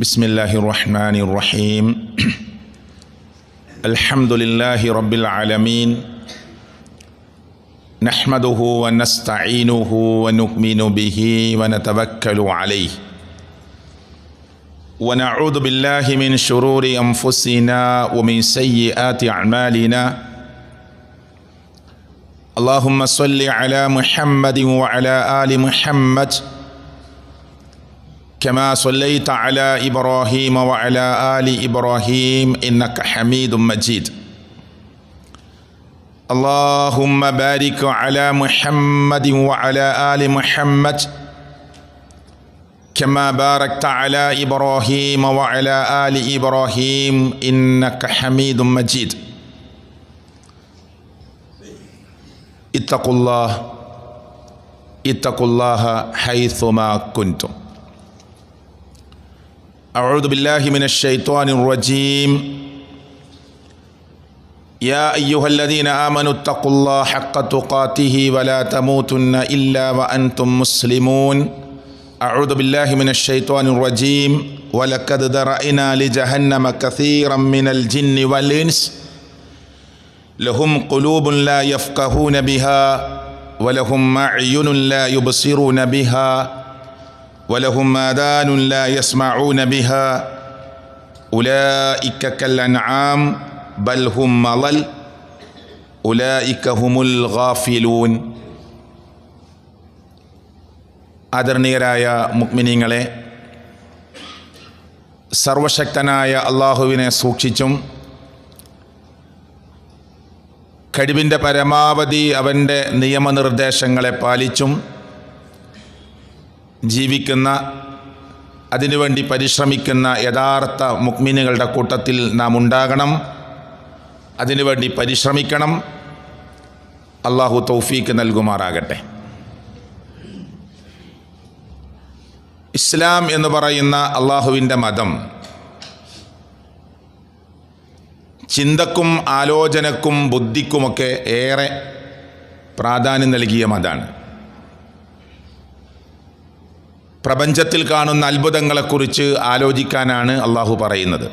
ബിസ്മില്ലാഹിർ റഹ്മാനിർ റഹീം. അൽഹംദുലില്ലാഹി റബ്ബിൽ ആലമീൻ. നഹ്മദുഹു വനസ്തഈനുഹു വനുഅ്മിനു ബിഹി വനതവക്കലു അലൈഹി വനഊദു ബില്ലാഹി മിൻ ശുറൂരി അൻഫുസിനാ വമിൻ സയ്യിആതി അഅ്മാലിനാ. അല്ലാഹുമ്മ സ്വല്ലി അലാ മുഹമ്മദിൻ വഅലാ ആലി മുഹമ്മദ് كما صليت على إبراهيم وعلى آل إبراهيم إنك حميد مجيد. اللهم بارك على محمد وعلى آل محمد كما باركت على إبراهيم وعلى آل إبراهيم إنك حميد مجيد. اتقوا الله حيثما كنتم. أعوذ بالله من الشيطان الرجيم. يا أيها الذين آمنوا اتقوا الله حق تقاته ولا تموتن إلا وأنتم مسلمون. أعوذ بالله من الشيطان الرجيم. ولقد ذرأنا لجهنم كثيرا من الجن والإنس لهم قلوب لا يفقهون بها ولهم أعين لا يبصرون بها ولهم آذان لا يسمعون بها أولئك كالأنعام بل هم أضل أولئك هم الغافلون. ആദരണീയരായ മുഅ്മിനീങ്ങളെ, സർവശക്തനായ അള്ളാഹുവിനെ സൂക്ഷിച്ചും കഴിവിൻ്റെ പരമാവധി അവൻ്റെ നിയമനിർദ്ദേശങ്ങളെ പാലിച്ചും ജീവിക്കുന്ന, അതിനുവേണ്ടി പരിശ്രമിക്കുന്ന യഥാർത്ഥ മുഅ്മിനുകളുടെ കൂട്ടത്തിൽ നാം ഉണ്ടാകണം. അതിനുവേണ്ടി പരിശ്രമിക്കണം. അള്ളാഹു തൗഫീക്ക് നൽകുമാറാകട്ടെ. ഇസ്ലാം എന്ന് പറയുന്ന അള്ളാഹുവിൻ്റെ മതം ചിന്തക്കും ആലോചനക്കും ബുദ്ധിക്കുമൊക്കെ ഏറെ പ്രാധാന്യം നൽകിയ മതമാണ്. പ്രപഞ്ചത്തിൽ കാണുന്ന അത്ഭുതങ്ങളെക്കുറിച്ച് ആലോചിക്കാനാണ് അള്ളാഹു പറയുന്നത്.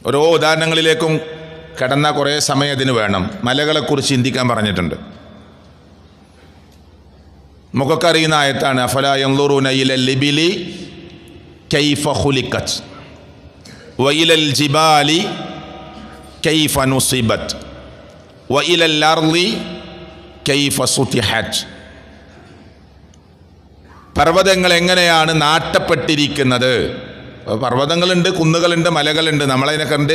ഓരോ ഉദാഹരണങ്ങളിലേക്കും കടന്ന കുറേ സമയം അതിന് വേണം. മലകളെക്കുറിച്ച് ചിന്തിക്കാൻ പറഞ്ഞിട്ടുണ്ട്. നമുക്കൊക്കെ അറിയുന്ന ആയത്താണ്. അഫലാ യൻളുറൂന ഇലൽ ഇബിലി കൈഫ ഖുലിഖത് വഇലൽ ജിബാലി കൈഫ നുസിബത് വഇലൽ അർളി കൈഫ സുതിഹത്. പർവ്വതങ്ങൾ എങ്ങനെയാണ് നാട്ടപ്പെട്ടിരിക്കുന്നത്. പർവ്വതങ്ങളുണ്ട്, കുന്നുകളുണ്ട്, മലകളുണ്ട്. നമ്മളതിനെ കണ്ട്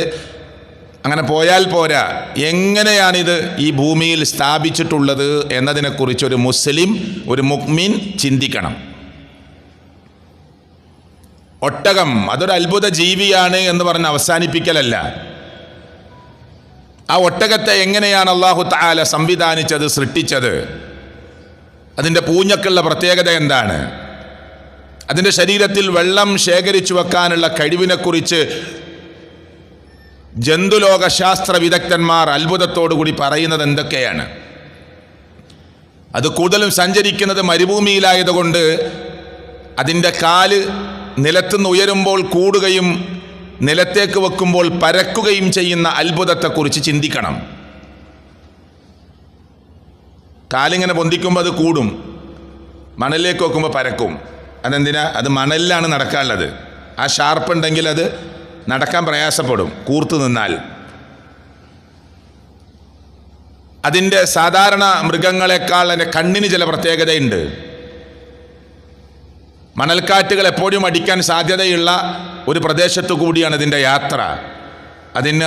അങ്ങനെ പോയാൽ പോരാ. എങ്ങനെയാണിത് ഈ ഭൂമിയിൽ സ്ഥാപിച്ചിട്ടുള്ളത് എന്നതിനെക്കുറിച്ച് ഒരു മുസ്ലിം, ഒരു മുഅ്മിൻ ചിന്തിക്കണം. ഒട്ടകം അതൊരു അത്ഭുത ജീവിയാണ് എന്ന് പറഞ്ഞ് അവസാനിപ്പിക്കലല്ല. ആ ഒട്ടകത്തെ എങ്ങനെയാണ് അല്ലാഹു തആല സംവിധാനിച്ചത്, സൃഷ്ടിച്ചത്? അതിൻ്റെ പൂഞ്ഞക്കുള്ള പ്രത്യേകത എന്താണ്? അതിൻ്റെ ശരീരത്തിൽ വെള്ളം ശേഖരിച്ചു വെക്കാനുള്ള കഴിവിനെക്കുറിച്ച് ജന്തുലോക ശാസ്ത്ര വിദഗ്ധന്മാർ അത്ഭുതത്തോടുകൂടി പറയുന്നത് എന്തൊക്കെയാണ്? അത് കൂടുതലും സഞ്ചരിക്കുന്നത് മരുഭൂമിയിലായതുകൊണ്ട് അതിൻ്റെ കാല് നിലത്തുനിന്ന് ഉയരുമ്പോൾ കൂടുകയും നിലത്തേക്ക് വെക്കുമ്പോൾ പരക്കുകയും ചെയ്യുന്ന അത്ഭുതത്തെക്കുറിച്ച് ചിന്തിക്കണം. കാലിങ്ങനെ പൊന്തിക്കുമ്പോൾ അത് കൂടും, മണലിലേക്ക് വെക്കുമ്പോൾ പരക്കും. അതെന്തിനാ? അത് മണലിലാണ് നടക്കാനുള്ളത്. ആ ഷാർപ്പുണ്ടെങ്കിൽ അത് നടക്കാൻ പ്രയാസപ്പെടും കൂർത്തു നിന്നാൽ. അതിൻ്റെ സാധാരണ മൃഗങ്ങളെക്കാൾ അതിൻ്റെ കണ്ണിന് ചില പ്രത്യേകതയുണ്ട്. മണൽക്കാറ്റുകൾ എപ്പോഴും അടിക്കാൻ സാധ്യതയുള്ള ഒരു പ്രദേശത്തു കൂടിയാണ് ഇതിൻ്റെ യാത്ര.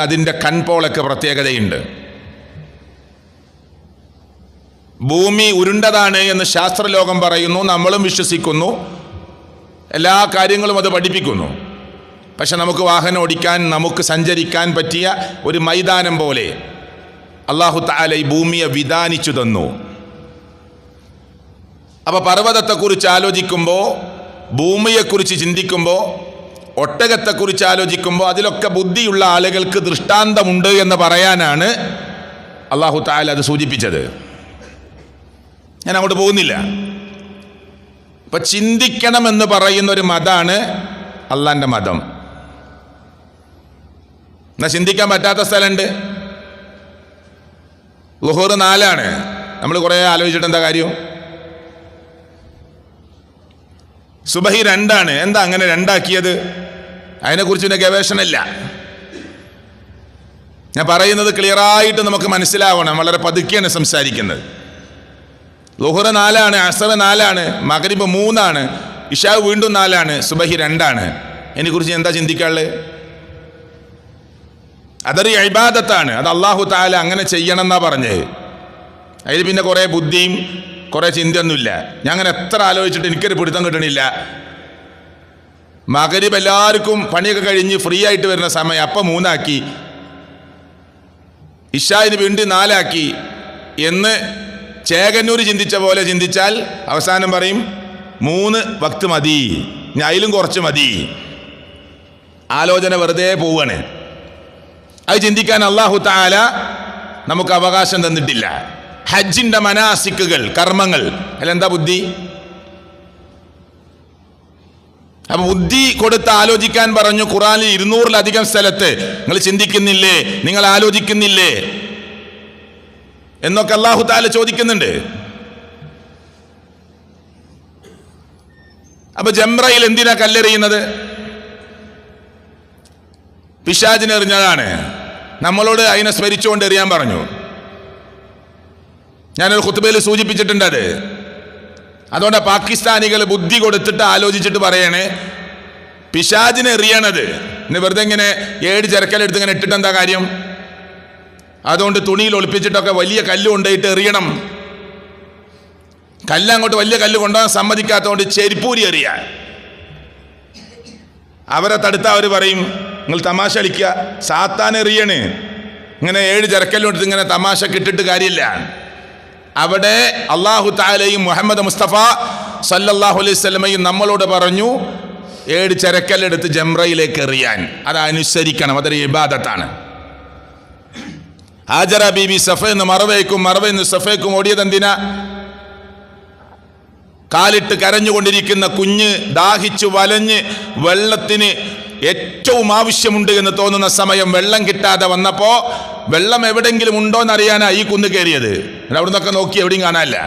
അതിൻ്റെ കൺപോളൊക്കെ പ്രത്യേകതയുണ്ട്. ഭൂമി ഉരുണ്ടതാണ് എന്ന് ശാസ്ത്രലോകം പറയുന്നു, നമ്മളും വിശ്വസിക്കുന്നു, എല്ലാ കാര്യങ്ങളും അത് പഠിപ്പിക്കുന്നു. പക്ഷെ നമുക്ക് വാഹനം ഓടിക്കാൻ, നമുക്ക് സഞ്ചരിക്കാൻ പറ്റിയ ഒരു മൈതാനം പോലെ അല്ലാഹു തആല ഈ ഭൂമിയെ വിധാനിച്ചു തന്നു. അപ്പോൾ പർവ്വതത്തെക്കുറിച്ച് ആലോചിക്കുമ്പോൾ, ഭൂമിയെക്കുറിച്ച് ചിന്തിക്കുമ്പോൾ, ഒട്ടകത്തെക്കുറിച്ച് ആലോചിക്കുമ്പോൾ അതിലൊക്കെ ബുദ്ധിയുള്ള ആളുകൾക്ക് ദൃഷ്ടാന്തമുണ്ട് എന്ന് പറയാനാണ് അല്ലാഹു തആല അത് സൂചിപ്പിച്ചത്. ഞാൻ അങ്ങോട്ട് പോകുന്നില്ല. ഇപ്പൊ ചിന്തിക്കണമെന്ന് പറയുന്ന ഒരു മതമാണ് അള്ളാന്റെ മതം. എന്നാ ചിന്തിക്കാൻ പറ്റാത്ത സ്ഥലമുണ്ട്. ളുഹൂർ 4 നമ്മൾ കുറേ ആലോചിച്ചിട്ട് എന്താ കാര്യം? സുബഹി 2 എന്താ അങ്ങനെ 2 ആക്കിയത്? അതിനെക്കുറിച്ച് പിന്നെ ഗവേഷണമില്ല. ഞാൻ പറയുന്നത് ക്ലിയറായിട്ട് നമുക്ക് മനസ്സിലാവണം. വളരെ പതുക്കെയാണ് സംസാരിക്കുന്നത്. ളുഹൂർ 4, അസർ 4, മഗ്രിബ് 3, ഇശാ വീണ്ടും 4, സുബഹി 2. ഇതിനെക്കുറിച്ച് എന്താ ചിന്തിക്കാനുള്ളത്? അതൊരു ഇബാദത്താണ്. അത് അല്ലാഹു തആല അങ്ങനെ ചെയ്യണം എന്നാ പറഞ്ഞത്. അതിൽ പിന്നെ കുറേ ബുദ്ധിയും കുറേ ചിന്തയൊന്നുമില്ല. ഞാൻ അങ്ങനെ എത്ര ആലോചിച്ചിട്ട് എനിക്കൊരു പിടുത്തം കിട്ടണില്ല. മഗ്രിബ് എല്ലാവർക്കും പണിയൊക്കെ കഴിഞ്ഞ് ഫ്രീ ആയിട്ട് വരുന്ന സമയം അപ്പം 3 ആക്കി, ഇശായിന് വീണ്ടും 4 ആക്കി എന്ന് ചേകന്നൂർ ചിന്തിച്ച പോലെ ചിന്തിച്ചാൽ അവസാനം പറയും 3 വക്ത് മതി, ഞാൻ അതിലും കുറച്ച് മതി. ആലോചന വെറുതെ പോവുകയാണ്. അത് ചിന്തിക്കാൻ അല്ലാഹു തആല നമുക്ക് അവകാശം തന്നിട്ടില്ല. ഹജ്ജിന്റെ മനാസിക്കുകൾ, കർമ്മങ്ങൾ, അതിലെന്താ ബുദ്ധി? അപ്പൊ ബുദ്ധി കൊടുത്ത് ആലോചിക്കാൻ പറഞ്ഞു. ഖുർആനിൽ 200-ലധികം സ്ഥലത്ത് നിങ്ങൾ ചിന്തിക്കുന്നില്ലേ, നിങ്ങൾ ആലോചിക്കുന്നില്ലേ എന്നൊക്കെ അല്ലാഹു തആല ചോദിക്കുന്നുണ്ട്. അപ്പൊ ജംറയിൽ എന്തിനാ കല്ലെറിയുന്നത്? പിശാചിനെ എറിഞ്ഞതാണ്. നമ്മളോട് അതിനെ സ്മരിച്ചുകൊണ്ട് എറിയാൻ പറഞ്ഞു. ഞാനൊരു ഖുത്ബയിൽ സൂചിപ്പിച്ചിട്ടുണ്ട് അത്. അതുകൊണ്ട് പാകിസ്ഥാനികൾ ബുദ്ധി കൊടുത്തിട്ട് ആലോചിച്ചിട്ട് പറയണേ പിശാചിനെ എറിയണത്. ഇന്ന് വെറുതെ ഇങ്ങനെ 7 ചെരക്കലെടുത്ത് ഇങ്ങനെ ഇട്ടിട്ട് എന്താ കാര്യം? അതുകൊണ്ട് തുണിയിൽ ഒളിപ്പിച്ചിട്ടൊക്കെ വലിയ കല്ല് കൊണ്ടുപോയിട്ട് എറിയണം. കല്ല് അങ്ങോട്ട് വലിയ കല്ല് കൊണ്ടുപോകാൻ സമ്മതിക്കാത്തതുകൊണ്ട് ചെരിപ്പൂരി എറിയാൻ. അവരെ തടുത്ത അവർ പറയും നിങ്ങൾ തമാശ കളിക്കുക, സാത്താൻ എറിയണ്. ഇങ്ങനെ 7 ചെരക്കല്ലോട്ട് ഇങ്ങനെ തമാശ കിട്ടിട്ട് കാര്യമില്ല. അവിടെ അല്ലാഹു തആലയും മുഹമ്മദ് മുസ്തഫ സല്ലല്ലാഹു അലൈഹി വസല്ലമയും നമ്മളോട് പറഞ്ഞു 7 ചെരക്കല്ലെടുത്ത് ജംറയിലേക്ക് എറിയാൻ. അത് അനുസരിക്കണം, അതൊരു ഇബാദത്താണ്. ഹാജറ ബീബി സഫയെന്ന് മറവയ്ക്കും, മറവയെന്ന് സഫയ്ക്കും ഓടിയത് എന്തിനാ? കാലിട്ട് കരഞ്ഞുകൊണ്ടിരിക്കുന്ന കുഞ്ഞ് ദാഹിച്ചു വലഞ്ഞ് വെള്ളത്തിന് ഏറ്റവും ആവശ്യമുണ്ട് എന്ന് തോന്നുന്ന സമയം വെള്ളം കിട്ടാതെ വന്നപ്പോ വെള്ളം എവിടെങ്കിലും ഉണ്ടോ എന്നറിയാനാ ഈ കുന്ന് കയറിയത്. അവിടെ നിന്നൊക്കെ നോക്കി എവിടെയും കാണാനില്ല.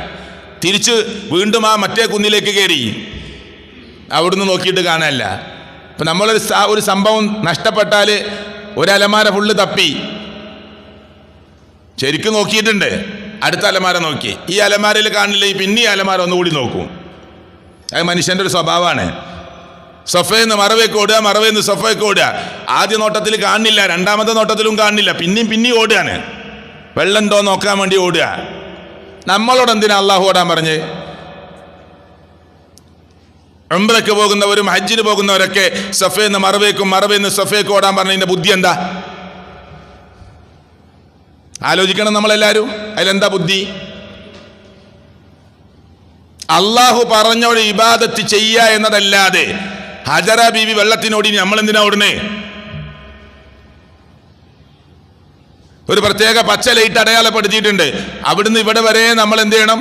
തിരിച്ച് വീണ്ടും ആ മറ്റേ കുന്നിലേക്ക് കയറി, അവിടുന്ന് നോക്കിയിട്ട് കാണാനില്ല. ഇപ്പം ഒരു സംഭവം നഷ്ടപ്പെട്ടാൽ ഒരു അലമാര ഫുള്ള് തപ്പി ശരിക്കും നോക്കിയിട്ടുണ്ട്. അടുത്ത അലമാര നോക്കി, ഈ അലമാരയിൽ കാണില്ല, പിന്നെ ഈ അലമാര ഒന്നുകൂടി നോക്കും. അത് മനുഷ്യൻ്റെ ഒരു സ്വഭാവമാണ്. സൊഫയെന്ന് മറവേക്ക് ഓടുക, മറവേന്ന് സൊഫയ്ക്ക് ഓടുക. ആദ്യ നോട്ടത്തിൽ കാണില്ല, രണ്ടാമത്തെ നോട്ടത്തിലും കാണില്ല, പിന്നെയും ഓടുകയാണ്. വെള്ളം ഉണ്ടോ നോക്കാൻ വേണ്ടി ഓടുക. നമ്മളോട് എന്തിനാ അള്ളാഹു ഓടാൻ പറഞ്ഞ്? ഉംറയ്ക്ക് പോകുന്നവരും ഹജ്ജിന് പോകുന്നവരൊക്കെ സഫയെന്ന് മറവേക്കും, മറവേന്ന് സഫയ്ക്ക് ഓടാൻ പറഞ്ഞതിന്റെ ബുദ്ധി എന്താ? ആലോചിക്കണം നമ്മളെല്ലാവരും. അതിലെന്താ ബുദ്ധി? അള്ളാഹു പറഞ്ഞോട് ഇബാദത്ത് ചെയ്യുക എന്നതല്ലാതെ ഹജറ ബീവി വെള്ളത്തിനോടി നമ്മൾ എന്തിനാ ഓടുന്നേ? ഒരു പ്രത്യേക പച്ച ലൈറ്റ് അടയാളപ്പെടുത്തിയിട്ടുണ്ട്. അവിടുന്ന് ഇവിടെ വരെ നമ്മൾ എന്ത് ചെയ്യണം?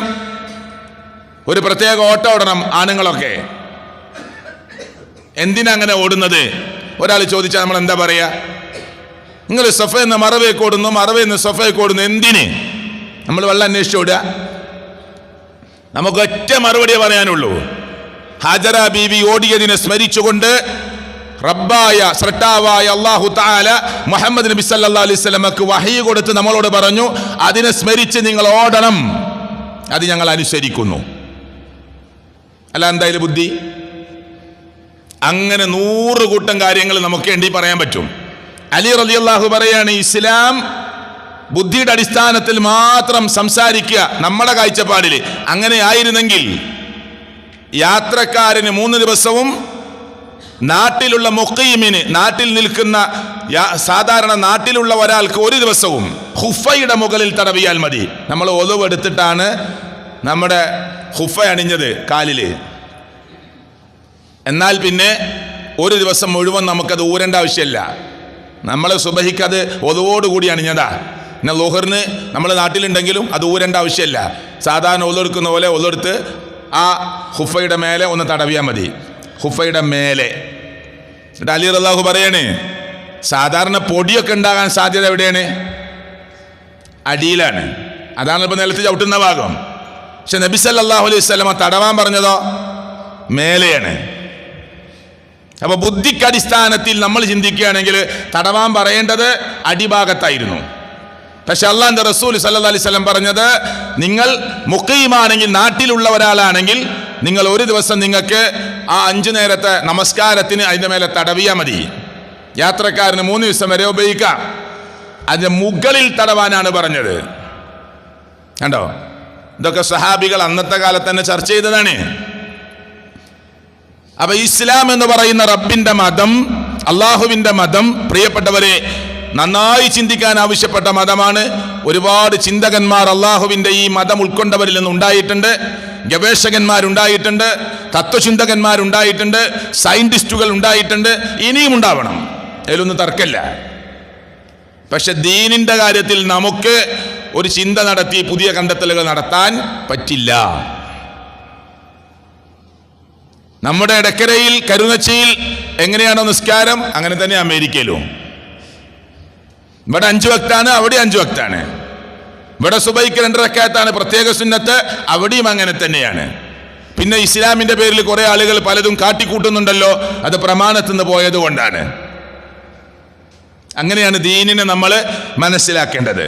ഒരു പ്രത്യേക ഓട്ടം ഓടണം ആണുങ്ങളൊക്കെ. എന്തിനാ അങ്ങനെ ഓടുന്നത്? ഒരാൾ ചോദിച്ചാൽ നമ്മൾ എന്താ പറയാ? നിങ്ങൾ സഫയെന്ന് മറവേക്ക് ഓടുന്നു, മറവേന്ന് സഫയ്ക്ക് ഓടുന്നു, എന്തിന്? നമ്മൾ വെള്ളം അന്വേഷിച്ച് ഓടുക? നമുക്ക് ഒറ്റ മറുപടിയെ പറയാനുള്ളൂ. ഹജറ ബീവി ഓടിയതിനെ സ്മരിച്ചുകൊണ്ട് റബ്ബായ സ്രഷ്ടാവായ അല്ലാഹു തആല മുഹമ്മദ് നബി സല്ലല്ലാഹു അലൈഹി വസല്ലമക്ക് വഹയി കൊടുത്ത് നമ്മളോട് പറഞ്ഞു, അതിനെ സ്മരിച്ച് നിങ്ങൾ ഓടണം. അത് ഞങ്ങൾ അനുസരിക്കുന്നു. അല്ല എന്തായാലും ബുദ്ധി? അങ്ങനെ 100 കൂട്ടം കാര്യങ്ങൾ നമുക്ക് വേണ്ടി പറയാൻ പറ്റും. അലി റളിയല്ലാഹു പറയാണ്, ഇസ്ലാം ബുദ്ധിയുടെ അടിസ്ഥാനത്തിൽ മാത്രം സംസാരിക്കുക നമ്മുടെ കാഴ്ചപ്പാടിൽ. അങ്ങനെ ആയിരുന്നെങ്കിൽ യാത്രക്കാരന് 3 ദിവസവും, നാട്ടിലുള്ള മുഖീമിന്, നാട്ടിൽ നിൽക്കുന്ന സാധാരണ നാട്ടിലുള്ള ഒരാൾക്ക് 1 ദിവസവും ഹുഫയുടെ മുകളിൽ തടവിയാൽ മതി. നമ്മൾ ഒലുവെടുത്തിട്ടാണ് നമ്മുടെ ഹുഫ അണിഞ്ഞത് കാലില്. എന്നാൽ പിന്നെ 1 ദിവസം മുഴുവൻ നമുക്കത് ഊരേണ്ട ആവശ്യമില്ല. നമ്മൾ സുബഹിക്കത് ഒതുവോടുകൂടി അണിഞ്ഞതാ. പിന്നെ ളുഹറിന് നമ്മൾ നാട്ടിലുണ്ടെങ്കിലും അത് ഊരേണ്ട ആവശ്യമില്ല. സാധാരണ ഒലെടുക്കുന്ന പോലെ ഒലെടുത്ത് ആ ഹുഫയുടെ മേലെ ഒന്ന് തടവിയാൽ മതി. ഹുഫയുടെ മേലെ. എന്നിട്ട് അലി റളിയല്ലാഹു പറയാണ്, സാധാരണ പൊടിയൊക്കെ ഉണ്ടാകാൻ സാധ്യത എവിടെയാണ്? അടിയിലാണ്. അതാണ് ഇപ്പോൾ നിലത്ത് ചവിട്ടുന്ന ഭാഗം. പക്ഷെ നബി സല്ലല്ലാഹു അലൈഹി വസല്ലമ തടവാൻ പറഞ്ഞതോ മേലെയാണ്. അപ്പോൾ ബുദ്ധിക്കടിസ്ഥാനത്തിൽ നമ്മൾ ചിന്തിക്കുകയാണെങ്കിൽ തടവാൻ പറയേണ്ടത് അടിഭാഗത്തായിരുന്നു. പക്ഷെ അള്ളാഹുവിന്റെ റസൂൽ സല്ലല്ലാഹു അലൈഹി വസല്ലം പറഞ്ഞത്, നിങ്ങൾ മുഖീമാണെങ്കിൽ, നാട്ടിലുള്ള ഒരാളാണെങ്കിൽ നിങ്ങൾ ഒരു ദിവസം നിങ്ങൾക്ക് ആ 5 നേരത്തെ നമസ്കാരത്തിന് അതിൻ്റെ മേലെ തടവിയാൽ മതി. യാത്രക്കാരന് 3 ദിവസം വരെ ഉപയോഗിക്കാം. അതിൻ്റെ മുകളിൽ തടവാനാണ് പറഞ്ഞത്. കണ്ടോ? ഇതൊക്കെ സഹാബികൾ അന്നത്തെ കാലത്ത് തന്നെ ചർച്ച ചെയ്തതാണ്. അപ്പൊ ഇസ്ലാം എന്ന് പറയുന്ന റബ്ബിന്റെ മതം, അള്ളാഹുവിന്റെ മതം, പ്രിയപ്പെട്ടവരെ, നന്നായി ചിന്തിക്കാൻ ആവശ്യപ്പെട്ട മതമാണ്. ഒരുപാട് ചിന്തകന്മാർ അള്ളാഹുവിന്റെ ഈ മതം ഉൾക്കൊണ്ടവരിൽ നിന്ന് ഉണ്ടായിട്ടുണ്ട്. ഗവേഷകന്മാരുണ്ടായിട്ടുണ്ട്, തത്വചിന്തകന്മാരുണ്ടായിട്ടുണ്ട്, സയന്റിസ്റ്റുകൾ ഉണ്ടായിട്ടുണ്ട്, ഇനിയും ഉണ്ടാവണം. അതിലൊന്നും തർക്കമില്ല. പക്ഷെ ദീനിന്റെ കാര്യത്തിൽ നമുക്ക് ഒരു ചിന്ത നടത്തി പുതിയ കണ്ടെത്തലുകൾ നടത്താൻ പറ്റില്ല. നമ്മുടെ ഇടക്കരയിൽ കരുനച്ചിയിൽ എങ്ങനെയാണോ നിസ്കാരം, അങ്ങനെ തന്നെ അമേരിക്കയിലും. ഇവിടെ 5 വക്താണ്, അവിടെ 5 വക്താണ്. ഇവിടെ സുബൈക്ക് 2 റക്അത്താണ് പ്രത്യേക സുന്നത്ത്, അവിടെയും അങ്ങനെ തന്നെയാണ്. പിന്നെ ഇസ്ലാമിന്റെ പേരിൽ കുറെ ആളുകൾ പലതും കാട്ടിക്കൂട്ടുന്നുണ്ടല്ലോ, അത് പ്രമാണത്തിൽ നിന്ന് പോയത് കൊണ്ടാണ്. അങ്ങനെയാണ് ദീനിനെ നമ്മൾ മനസ്സിലാക്കേണ്ടത്.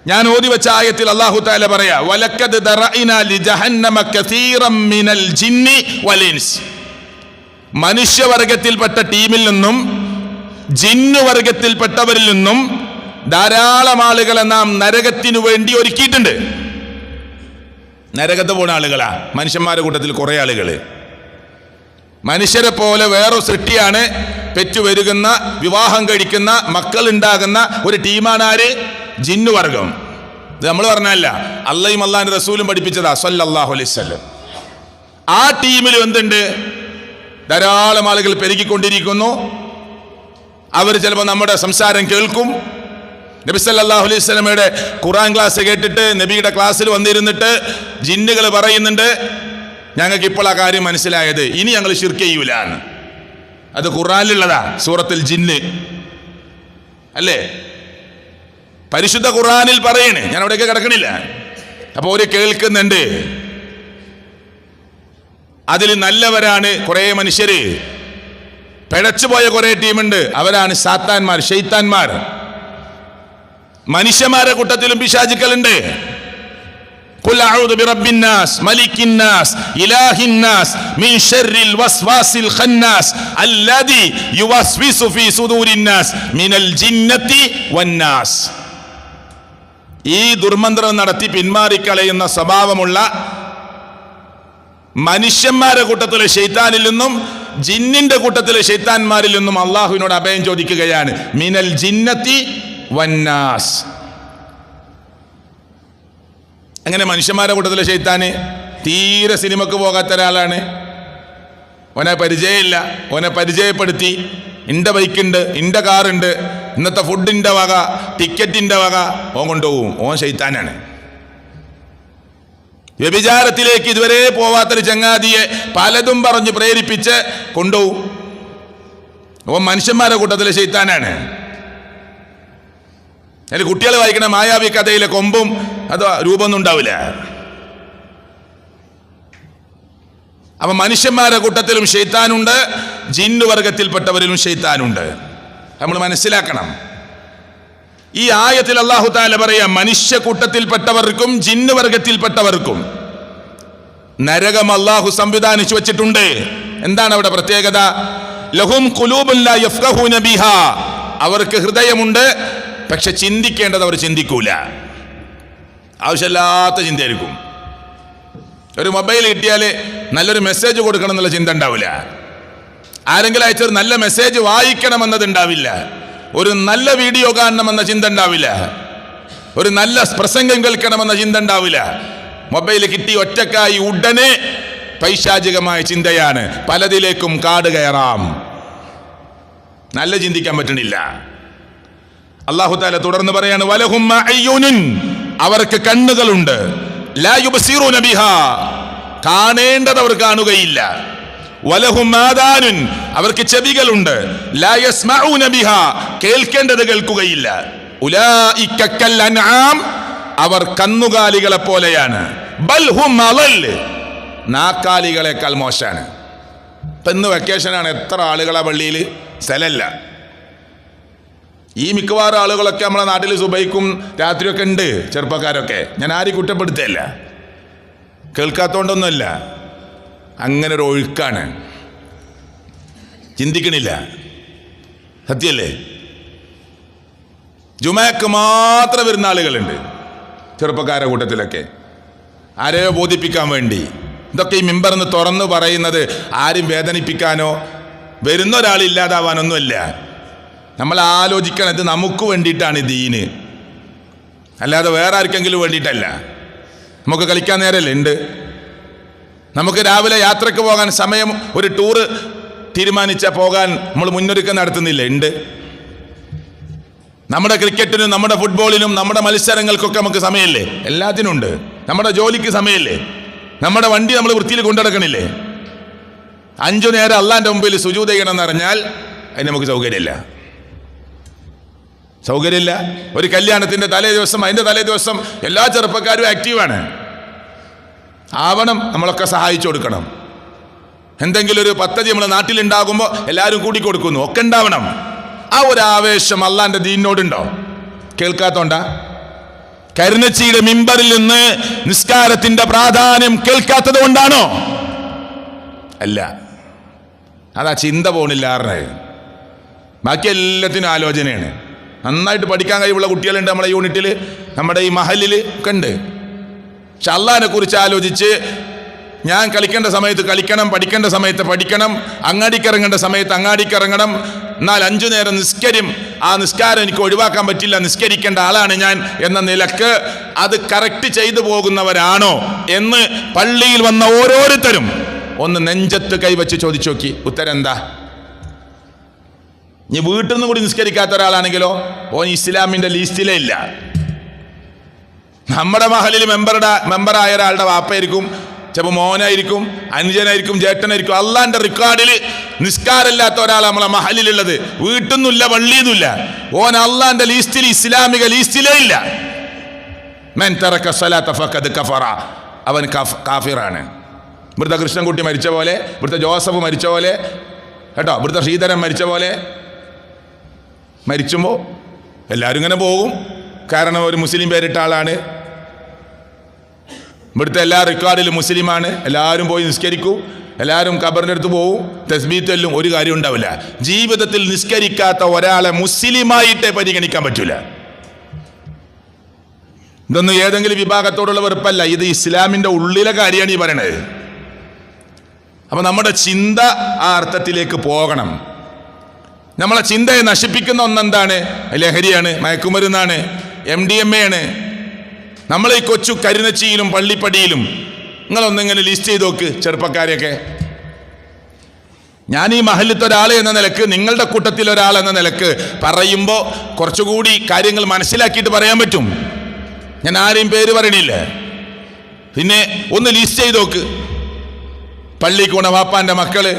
ഞാൻ ഓതി വെച്ച ആയത്തിൽ അല്ലാഹു തആല പറയാ, വലക്കദ് ദറഇനാ ലിജഹന്നമ കസീറൻ മിനൽ ജിന്നി വൽ ഇൻസ്. മനുഷ്യവർഗത്തിൽപ്പെട്ട ടീമിൽ നിന്നും ജിന്നു വർഗത്തിൽപ്പെട്ടവരിൽ നിന്നും ധാരാളം ആളുകളെ നാം നരകത്തിനു വേണ്ടി ഒരുക്കിയിട്ടുണ്ട്. നരകത്ത് പോണ ആളുകളാ മനുഷ്യന്മാരുടെ കൂട്ടത്തിൽ കുറെ ആളുകൾ. മനുഷ്യരെ പോലെ വേറെ സൃഷ്ടിയാണ്. പെറ്റുവരുകുന്ന, വിവാഹം കഴിക്കുന്ന, മക്കൾ ഉണ്ടാകുന്ന ഒരു ടീമാണ് ആര്? ജിന്നുവർഗം. ഇത് നമ്മൾ പറഞ്ഞല്ല, അള്ളയും അള്ളാഹിന്റെ റസൂലും പഠിപ്പിച്ചതാ സ്വല്ലല്ലാഹു അലൈഹി വസല്ലം. ആ ടീമിൽ എന്തുണ്ട്? ധാരാളം ആളുകൾ പെരുകിക്കൊണ്ടിരിക്കുന്നു. അവർ ചിലപ്പോൾ നമ്മുടെ സംസാരം കേൾക്കും. നബി സല്ലല്ലാഹു അലൈഹി വസല്ലമയുടെ ഖുർആൻ ക്ലാസ് കേട്ടിട്ട് നബിയുടെ ക്ലാസ്സിൽ വന്നിരുന്നിട്ട് ജിന്നുകൾ പറയുന്നുണ്ട്, ഞങ്ങൾക്ക് ഇപ്പോൾ ആ കാര്യം മനസ്സിലായത്, ഇനി ഞങ്ങൾ ശിർക്ക് ചെയ്യൂല എന്ന്. അത് ഖുർആനിലുള്ളതാ, സൂറത്തുൽ ജിന്ന് അല്ലേ? പരിശുദ്ധ ഖുർആനിൽ പറയണേ, ഞാൻ അവിടെയൊക്കെ കിടക്കണില്ല. അപ്പൊ ഒരു കേൾക്കുന്നുണ്ട്. അതിൽ നല്ലവരാണ് കുറെ മനുഷ്യര്, പിഴച്ചുപോയ കുറെ ടീമുണ്ട്, അവരാണ് സാത്താന്മാർ, ശൈത്താന്മാർ. മനുഷ്യന്മാരുടെ കൂട്ടത്തിലും പിശാചുക്കളുണ്ട്. ഖുൽ അഊദു ബിറബ്ബിന്നാസ് മലിക്കിന്നാസ് ഇലാഹിന്നാസ് മിൻ ശർറിൽ വസ്വാസിൽ ഖന്നാസ് അല്ലദി യുവസ്വിസു ഫീ സുദൂരിന്നാസ് മിനൽ ജിന്നത്തി വന്നാസ്. ഈ ദുർമന്ത്രം നടത്തി പിന്മാറിക്കളയുന്ന സ്വഭാവമുള്ള മനുഷ്യന്മാരുടെ കൂട്ടത്തിലെ ശൈത്താനിൽ നിന്നും ജിന്നിന്റെ കൂട്ടത്തിലെ ശൈത്താന്മാരിൽ നിന്നും അള്ളാഹുവിനോട് അഭയം ചോദിക്കുകയാണ്. മിനൽ ജിന്നത്തി വന്നാസ്. അങ്ങനെ മനുഷ്യന്മാരുടെ കൂട്ടത്തിലെ ശൈത്താന് തീരെ സിനിമക്ക് പോകാത്ത ഒരാളാണ്. ഓനെ പരിചയമില്ല, ഓനെ പരിചയപ്പെടുത്തി, ഇൻ്റെ ബൈക്കുണ്ട്, ഇൻ്റെ കാറുണ്ട്, ഇന്നത്തെ ഫുഡിൻ്റെ വക, ടിക്കറ്റിൻ്റെ വക, ഓൻ കൊണ്ടുപോകും. ഓൻ ശൈത്താനാണ്. വ്യഭിചാരത്തിലേക്ക് ഇതുവരെ പോവാത്തൊരു ചങ്ങാതിയെ പലതും പറഞ്ഞ് പ്രേരിപ്പിച്ച് കൊണ്ടുപോകും. ഓൻ മനുഷ്യന്മാരുടെ കൂട്ടത്തിലെ ശൈത്താനാണ്. അതിൽ കുട്ടികൾ വായിക്കണ മായാവി കഥയിലെ കൊമ്പും അതോ രൂപമൊന്നും ഉണ്ടാവില്ല. അപ്പൊ മനുഷ്യന്മാരുടെ കൂട്ടത്തിലും ശൈത്താനുണ്ട്, ജിന്നു വർഗത്തിൽപ്പെട്ടവരിലും ശൈത്താനുണ്ട്. നമ്മൾ മനസ്സിലാക്കണം. ഈ ആയത്തിൽ അല്ലാഹു തആല പറയാം, മനുഷ്യ കൂട്ടത്തിൽപ്പെട്ടവർക്കും ജിന്നു വർഗത്തിൽപ്പെട്ടവർക്കും നരകം അല്ലാഹു സംവിധാനിച്ചു വെച്ചിട്ടുണ്ട്. എന്താണ് അവിടെ പ്രത്യേകത? ലഹും ഖുലൂബുൻ ലാ യഫ്ഖഹൂന ബിഹാ. അവർക്ക് ഹൃദയമുണ്ട്, പക്ഷെ ചിന്തിക്കേണ്ടത് അവർ ചിന്തിക്കൂല. ആവശ്യമില്ലാത്ത ചിന്തയായിരിക്കും. ഒരു മൊബൈൽ കിട്ടിയാൽ നല്ലൊരു മെസ്സേജ് കൊടുക്കണം എന്നുള്ള ചിന്ത ഉണ്ടാവില്ല. ആരെങ്കിലും അയച്ചൊരു നല്ല മെസ്സേജ് വായിക്കണമെന്നത് ഉണ്ടാവില്ല. ഒരു നല്ല വീഡിയോ കാണണമെന്ന ചിന്ത ഉണ്ടാവില്ല. ഒരു നല്ല പ്രസംഗം കേൾക്കണമെന്ന ചിന്ത ഉണ്ടാവില്ല. മൊബൈൽ കിട്ടി ഒറ്റക്കായി ഉടനെ പൈശാചികമായ ചിന്തയാണ്. പലതിലേക്കും കാട് കയറാം. നല്ല ചിന്തിക്കാൻ പറ്റണില്ല. അല്ലാഹു തആല തുടർന്ന് പറയാണ്, വലഹും അയ്യുനുൻ. അവർക്ക് കണ്ണുകളുണ്ട്, ലാ യുബ്സിറൂന ബിഹാ. കാണേണ്ടത് അവർ കാണുകയില്ല. വലഹും ആദാനുൻ, അവർക്ക് ചെവികളുണ്ട്. ലാ യസ്മഊന ബിഹാ, കേൾക്കേണ്ടത് കേൾക്കുകയില്ല. ഉലൈക കൽ അൻആം, അവർ കന്നുകാലികളെ പോലെയാണ്. ബൽ ഹും അളൽ, നാക്കാലികളെക്കാൾ മോശാണ്. ഇപ്പം ഇന്ന് വെക്കേഷനാണ്, എത്ര ആളുകളാ പള്ളിയിൽ? സ്ഥലമല്ല. ഈ മിക്കവാറും ആളുകളൊക്കെ നമ്മളെ നാട്ടിൽ സുബൈക്കും രാത്രിയൊക്കെ ഉണ്ട്, ചെറുപ്പക്കാരൊക്കെ. ഞാൻ ആരും കുറ്റപ്പെടുത്തുകയല്ല, കേൾക്കാത്തോണ്ടൊന്നുമല്ല. അങ്ങനെ ഒരു ഒഴുക്കാണ്, ചിന്തിക്കണില്ല. സത്യല്ലേ? ജുമയ്ക്ക് മാത്രം വരുന്ന ആളുകളുണ്ട് ചെറുപ്പക്കാരുടെ കൂട്ടത്തിലൊക്കെ, ആരെയോ ബോധിപ്പിക്കാൻ വേണ്ടി. ഇതൊക്കെ ഈ മിമ്പർന്ന് തുറന്നു പറയുന്നത് ആരും വേദനിപ്പിക്കാനോ വരുന്ന ഒരാൾ ഇല്ലാതാവാനൊന്നുമല്ല. നമ്മൾ ആലോചിക്കണത് നമുക്ക് വേണ്ടിയിട്ടാണ് ദീന്, അല്ലാതെ വേറെ ആർക്കെങ്കിലും വേണ്ടിയിട്ടല്ല. നമുക്ക് കളിക്കാൻ നേരമല്ലേ ഉണ്ട്. നമുക്ക് രാവിലെ യാത്രയ്ക്ക് പോകാൻ സമയം, ഒരു ടൂറ് തീരുമാനിച്ചാൽ പോകാൻ നമ്മൾ മുന്നൊരുക്കം നടത്തുന്നില്ലേ? ഉണ്ട്. നമ്മുടെ ക്രിക്കറ്റിനും നമ്മുടെ ഫുട്ബോളിനും നമ്മുടെ മത്സരങ്ങൾക്കൊക്കെ നമുക്ക് സമയമില്ലേ? എല്ലാത്തിനും ഉണ്ട്. നമ്മുടെ ജോലിക്ക് സമയമില്ലേ? നമ്മുടെ വണ്ടി നമ്മൾ വൃത്തിയിൽ കൊണ്ടുനടക്കണില്ലേ? 5 നേരം അള്ളാൻ്റെ മുമ്പിൽ സുജൂദ് ചെയ്യണമെന്ന് പറഞ്ഞാൽ അതിന് നമുക്ക് സൗകര്യമില്ല. ഒരു കല്യാണത്തിൻ്റെ തലേ ദിവസം, അതിൻ്റെ തലേ ദിവസം എല്ലാ ചെറുപ്പക്കാരും ആക്റ്റീവാണ്. ആവണം, നമ്മളൊക്കെ സഹായിച്ചു കൊടുക്കണം. എന്തെങ്കിലും ഒരു പദ്ധതി നമ്മുടെ നാട്ടിലുണ്ടാകുമ്പോൾ എല്ലാവരും കൂടിക്കൊടുക്കുന്നു, ഒക്കെ ഉണ്ടാവണം. ആ ഒരു ആവേശം അള്ളാന്റെ ദീനിനോടുണ്ടോ? കേൾക്കാത്തോണ്ടാ? കരുണച്ചിയുടെ മിമ്പറിൽ നിന്ന് നിസ്കാരത്തിന്റെ പ്രാധാന്യം കേൾക്കാത്തത് കൊണ്ടാണോ? അല്ല, അതാ ചിന്ത പോണില്ല. ബാക്കി എല്ലാത്തിനും ആലോചനയാണ്. നന്നായിട്ട് പഠിക്കാൻ കഴിവുള്ള കുട്ടികളുണ്ട് നമ്മളെ യൂണിറ്റിൽ, നമ്മുടെ ഈ മഹലിൽ ഒക്കെ ഉണ്ട്. പക്ഷെ അള്ളാഹിനെ കുറിച്ച് ആലോചിച്ച് ഞാൻ കളിക്കേണ്ട സമയത്ത് കളിക്കണം, പഠിക്കേണ്ട സമയത്ത് പഠിക്കണം, അങ്ങാടിക്കിറങ്ങേണ്ട സമയത്ത് അങ്ങാടിക്കിറങ്ങണം, എന്നാൽ 5 നേരം ആ നിസ്കാരം എനിക്ക് ഒഴിവാക്കാൻ പറ്റില്ല, നിസ്കരിക്കേണ്ട ആളാണ് ഞാൻ എന്ന നിലക്ക് അത് കറക്റ്റ് ചെയ്തു പോകുന്നവരാണോ എന്ന് പള്ളിയിൽ വന്ന ഓരോരുത്തരും ഒന്ന് നെഞ്ചത്ത് കൈവച്ച് ചോദിച്ചു നോക്കി. ഉത്തരം എന്താ? നീ വീട്ടിൽ നിന്ന് കൂടി നിസ്കരിക്കാത്ത ഒരാളാണെങ്കിലോ ഓൻ ഇസ്ലാമിന്റെ ലിസ്റ്റിലേ ഇല്ല. നമ്മുടെ മഹലിൽ മെമ്പറായ ഒരാളുടെ വാപ്പയായിരിക്കും, ചിലപ്പോൾ മോനായിരിക്കും, അനുജനായിരിക്കും, ജേട്ടനായിരിക്കും. അള്ളാന്റെ റെക്കോർഡിൽ നിസ്കാരമില്ലാത്ത ഒരാൾ നമ്മളെ മഹലിലുള്ളത്. വീട്ടിൽ നിന്നില്ല, പള്ളിയൊന്നുമില്ല. ഓൻ അള്ളാന്റെ ലിസ്റ്റിൽ, ഇസ്ലാമിക ലിസ്റ്റിലേ ഇല്ല. മൻ തറക സ്വലാത്ത ഫഖദ് കഫറ, അവൻ കാഫിറാണ്. ഇവിടുത്തെ കൃഷ്ണൻകുട്ടി മരിച്ച പോലെ, ഇവിടുത്തെ ജോസഫ് മരിച്ച പോലെ, കേട്ടോ, ഇവിടുത്തെ ശ്രീധരൻ മരിച്ച പോലെ മരിച്ചുമ്പോൾ എല്ലാവരും ഇങ്ങനെ പോകും. കാരണം ഒരു മുസ്ലിം പേരിട്ട ആളാണ്. ഇവിടുത്തെ എല്ലാ റെക്കോർഡിലും മുസ്ലിമാണ്. എല്ലാവരും പോയി നിസ്കരിക്കും, എല്ലാവരും ഖബറിൻ്റെ അടുത്ത് പോവും, തസ്ബീഹ് ചൊല്ലും. ഒരു കാര്യം ഉണ്ടാവില്ല. ജീവിതത്തിൽ നിസ്കരിക്കാത്ത ഒരാളെ മുസ്ലിമായിട്ടേ പരിഗണിക്കാൻ പറ്റൂല. ഇതൊന്നും ഏതെങ്കിലും വിഭാഗത്തോടുള്ള വെറുപ്പല്ല, ഇത് ഇസ്ലാമിൻ്റെ ഉള്ളിലെ കാര്യമാണ് ഈ പറയണത്. അപ്പൊ നമ്മുടെ ചിന്ത ആ അർത്ഥത്തിലേക്ക് പോകണം. നമ്മളെ ചിന്തയെ നശിപ്പിക്കുന്ന ഒന്നെന്താണ്? ലഹരിയാണ്, മയക്കുമരുന്നാണ്, MDMA ആണ്. നമ്മൾ ഈ കൊച്ചു കരുനച്ചിയിലും പള്ളിപ്പടിയിലും നിങ്ങളൊന്നിങ്ങനെ ലിസ്റ്റ് ചെയ്ത് നോക്ക് ചെറുപ്പക്കാരെയൊക്കെ. ഞാൻ ഈ മഹലിത്തെ ഒരാൾ എന്ന നിലക്ക്, നിങ്ങളുടെ കൂട്ടത്തിൽ ഒരാൾ എന്ന നിലക്ക് പറയുമ്പോൾ കുറച്ചുകൂടി കാര്യങ്ങൾ മനസ്സിലാക്കിയിട്ട് പറയാൻ പറ്റും. ഞാൻ ആരെയും പേര് പറയണില്ല. പിന്നെ ഒന്ന് ലിസ്റ്റ് ചെയ്ത് നോക്ക്. പള്ളിക്ക് പോണ വാപ്പാൻ്റെ മക്കള്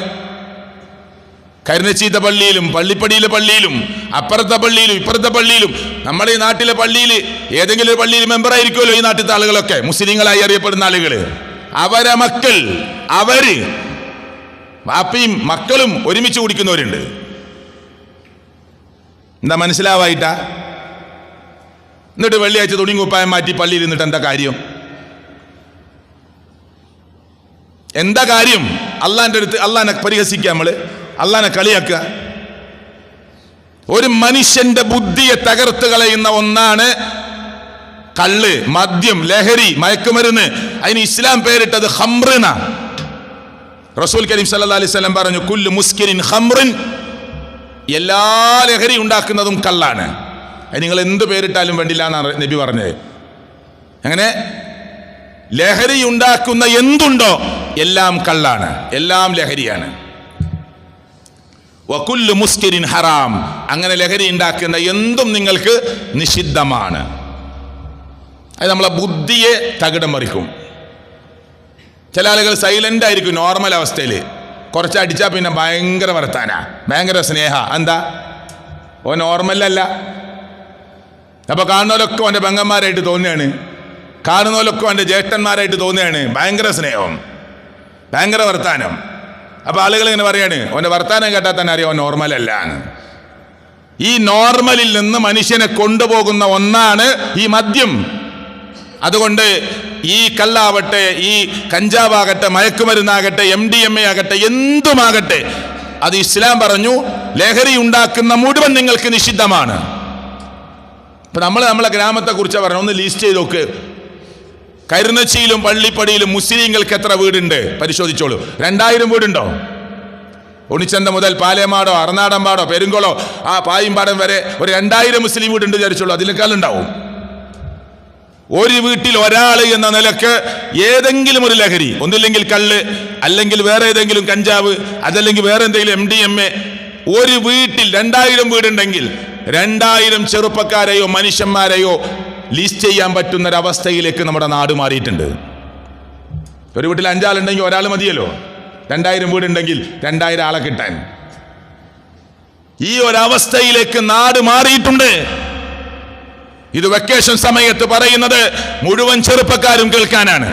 കരുനച്ചീത്ത പള്ളിയിലും പള്ളിപ്പടിയിലെ പള്ളിയിലും അപ്പുറത്തെ പള്ളിയിലും ഇപ്പുറത്തെ പള്ളിയിലും, നമ്മുടെ ഈ നാട്ടിലെ പള്ളിയിൽ ഏതെങ്കിലും ഒരു പള്ളിയിൽ മെമ്പറായിരിക്കുമല്ലോ ഈ നാട്ടിലത്തെ ആളുകളൊക്കെ, മുസ്ലിങ്ങളായി അറിയപ്പെടുന്ന ആളുകൾ. അവരെ മക്കൾ, അവര് വാപ്പയും മക്കളും ഒരുമിച്ച് കുടിക്കുന്നവരുണ്ട്. എന്താ മനസ്സിലാവായിട്ടാ? എന്നിട്ട് വെള്ളിയാഴ്ച തുണിയും കുപ്പായം മാറ്റി പള്ളിയിൽ നിന്നിട്ട് എന്താ കാര്യം? എന്താ കാര്യം? അള്ളാന്റെ അടുത്ത് അള്ളാനെ പരിഹസിക്കുക, നമ്മള് അള്ളാനെ കളിയാക്കുക. ഒരു മനുഷ്യന്റെ ബുദ്ധിയെ തകർത്ത് കളയുന്ന ഒന്നാണ് കള്ള്, മദ്യം, ലഹരി, മയക്കുമരുന്ന്. അതിന് ഇസ്ലാം പേരിട്ടത് ഖംറിന. റസൂൽ കരീം സല്ലല്ലാഹു അലൈഹി വസല്ലം പറഞ്ഞു, കുല്ലു മുസ്കിരിൻ ഖംറിൻ, എല്ലാ ലഹരി ഉണ്ടാക്കുന്നതും കള്ളാണ്. അത് നിങ്ങൾ എന്ത് പേരിട്ടാലും വേണ്ടില്ല എന്നാണ് നബി പറഞ്ഞത്. അങ്ങനെ ലഹരി ഉണ്ടാക്കുന്ന എന്തുണ്ടോ എല്ലാം കള്ളാണ്, എല്ലാം ലഹരിയാണ്. വകുല്ലു മുസ്കിരിൻ ഹറാം, അങ്ങനെ ലഹരി ഉണ്ടാക്കുന്ന എന്തും നിങ്ങൾക്ക് നിഷിദ്ധമാണ്. അത് നമ്മളെ ബുദ്ധിയെ തകിടം മറിക്കും. ചില ആളുകൾ സൈലന്റ് ആയിരിക്കും നോർമൽ അവസ്ഥയിൽ, കുറച്ച് അടിച്ചാൽ പിന്നെ ഭയങ്കര വർത്താനാ, ഭയങ്കര സ്നേഹ. എന്താ? ഓ നോർമലല്ല. അപ്പൊ കാണുന്നവരൊക്കെ അവൻ്റെ പെങ്ങന്മാരായിട്ട് തോന്നുകയാണ്, കാണുന്നവരൊക്കെ അവൻ്റെ ജ്യേഷ്ഠന്മാരായിട്ട് തോന്നുകയാണ്. ഭയങ്കര സ്നേഹം, ഭയങ്കര വർത്താനം. അപ്പൊ ആളുകൾ ഇങ്ങനെ പറയാണ്, അവൻ്റെ വർത്താനം കേട്ടാൽ തന്നെ അറിയാം അവൻ നോർമലല്ല. ഈ നോർമലിൽ നിന്ന് മനുഷ്യനെ കൊണ്ടുപോകുന്ന ഒന്നാണ് ഈ മദ്യം. അതുകൊണ്ട് ഈ കള്ളാവട്ടെ, ഈ കഞ്ചാവാകട്ടെ, മയക്കുമരുന്നാകട്ടെ, MDMA ആകട്ടെ, എന്തുമാകട്ടെ, അത് ഇസ്ലാം പറഞ്ഞു ലഹരി ഉണ്ടാക്കുന്ന മുഴുവൻ നിങ്ങൾക്ക് നിഷിദ്ധമാണ്. ഇപ്പൊ നമ്മളെ ഗ്രാമത്തെ കുറിച്ച് പറഞ്ഞു, ഒന്ന് ലിസ്റ്റ് ചെയ്ത് നോക്ക്. കരുനച്ചിയിലും പള്ളിപ്പടിയിലും മുസ്ലിങ്ങൾക്ക് എത്ര വീടുണ്ട് പരിശോധിച്ചോളൂ. 2000 വീടുണ്ടോ? ഉണിച്ചന്ത മുതൽ പാലേമാടോ അറനാടമ്പാടോ പെരുങ്കോളോ ആ പായിമ്പാടം വരെ ഒരു 2000 മുസ്ലിം വീടുണ്ട് വിചാരിച്ചോളൂ. അതിനേക്കാളുണ്ടാവും. ഒരു വീട്ടിൽ ഒരാൾ എന്ന നിലക്ക് ഏതെങ്കിലും ഒരു ലഹരി, ഒന്നില്ലെങ്കിൽ കള്ള്, അല്ലെങ്കിൽ വേറെ ഏതെങ്കിലും കഞ്ചാവ്, അതല്ലെങ്കിൽ വേറെ എന്തെങ്കിലും MDMA, ഒരു വീട്ടിൽ 2000 വീടുണ്ടെങ്കിൽ 2000 ചെറുപ്പക്കാരെയോ മനുഷ്യന്മാരെയോ ലിസ്റ്റ് ചെയ്യാൻ പറ്റുന്നൊരവസ്ഥയിലേക്ക് നമ്മുടെ നാട് മാറിയിട്ടുണ്ട്. ഒരു വീട്ടിൽ 5 ആളുണ്ടെങ്കിൽ ഒരാൾ മതിയല്ലോ. 2000 വീടുണ്ടെങ്കിൽ 2000 ആളെ കിട്ടാൻ. ഈ ഒരവസ്ഥയിലേക്ക് നാട് മാറിയിട്ടുണ്ട്. ഇത് വെക്കേഷൻ സമയത്ത് പറയുന്നത് മുഴുവൻ ചെറുപ്പക്കാരും കേൾക്കാനാണ്.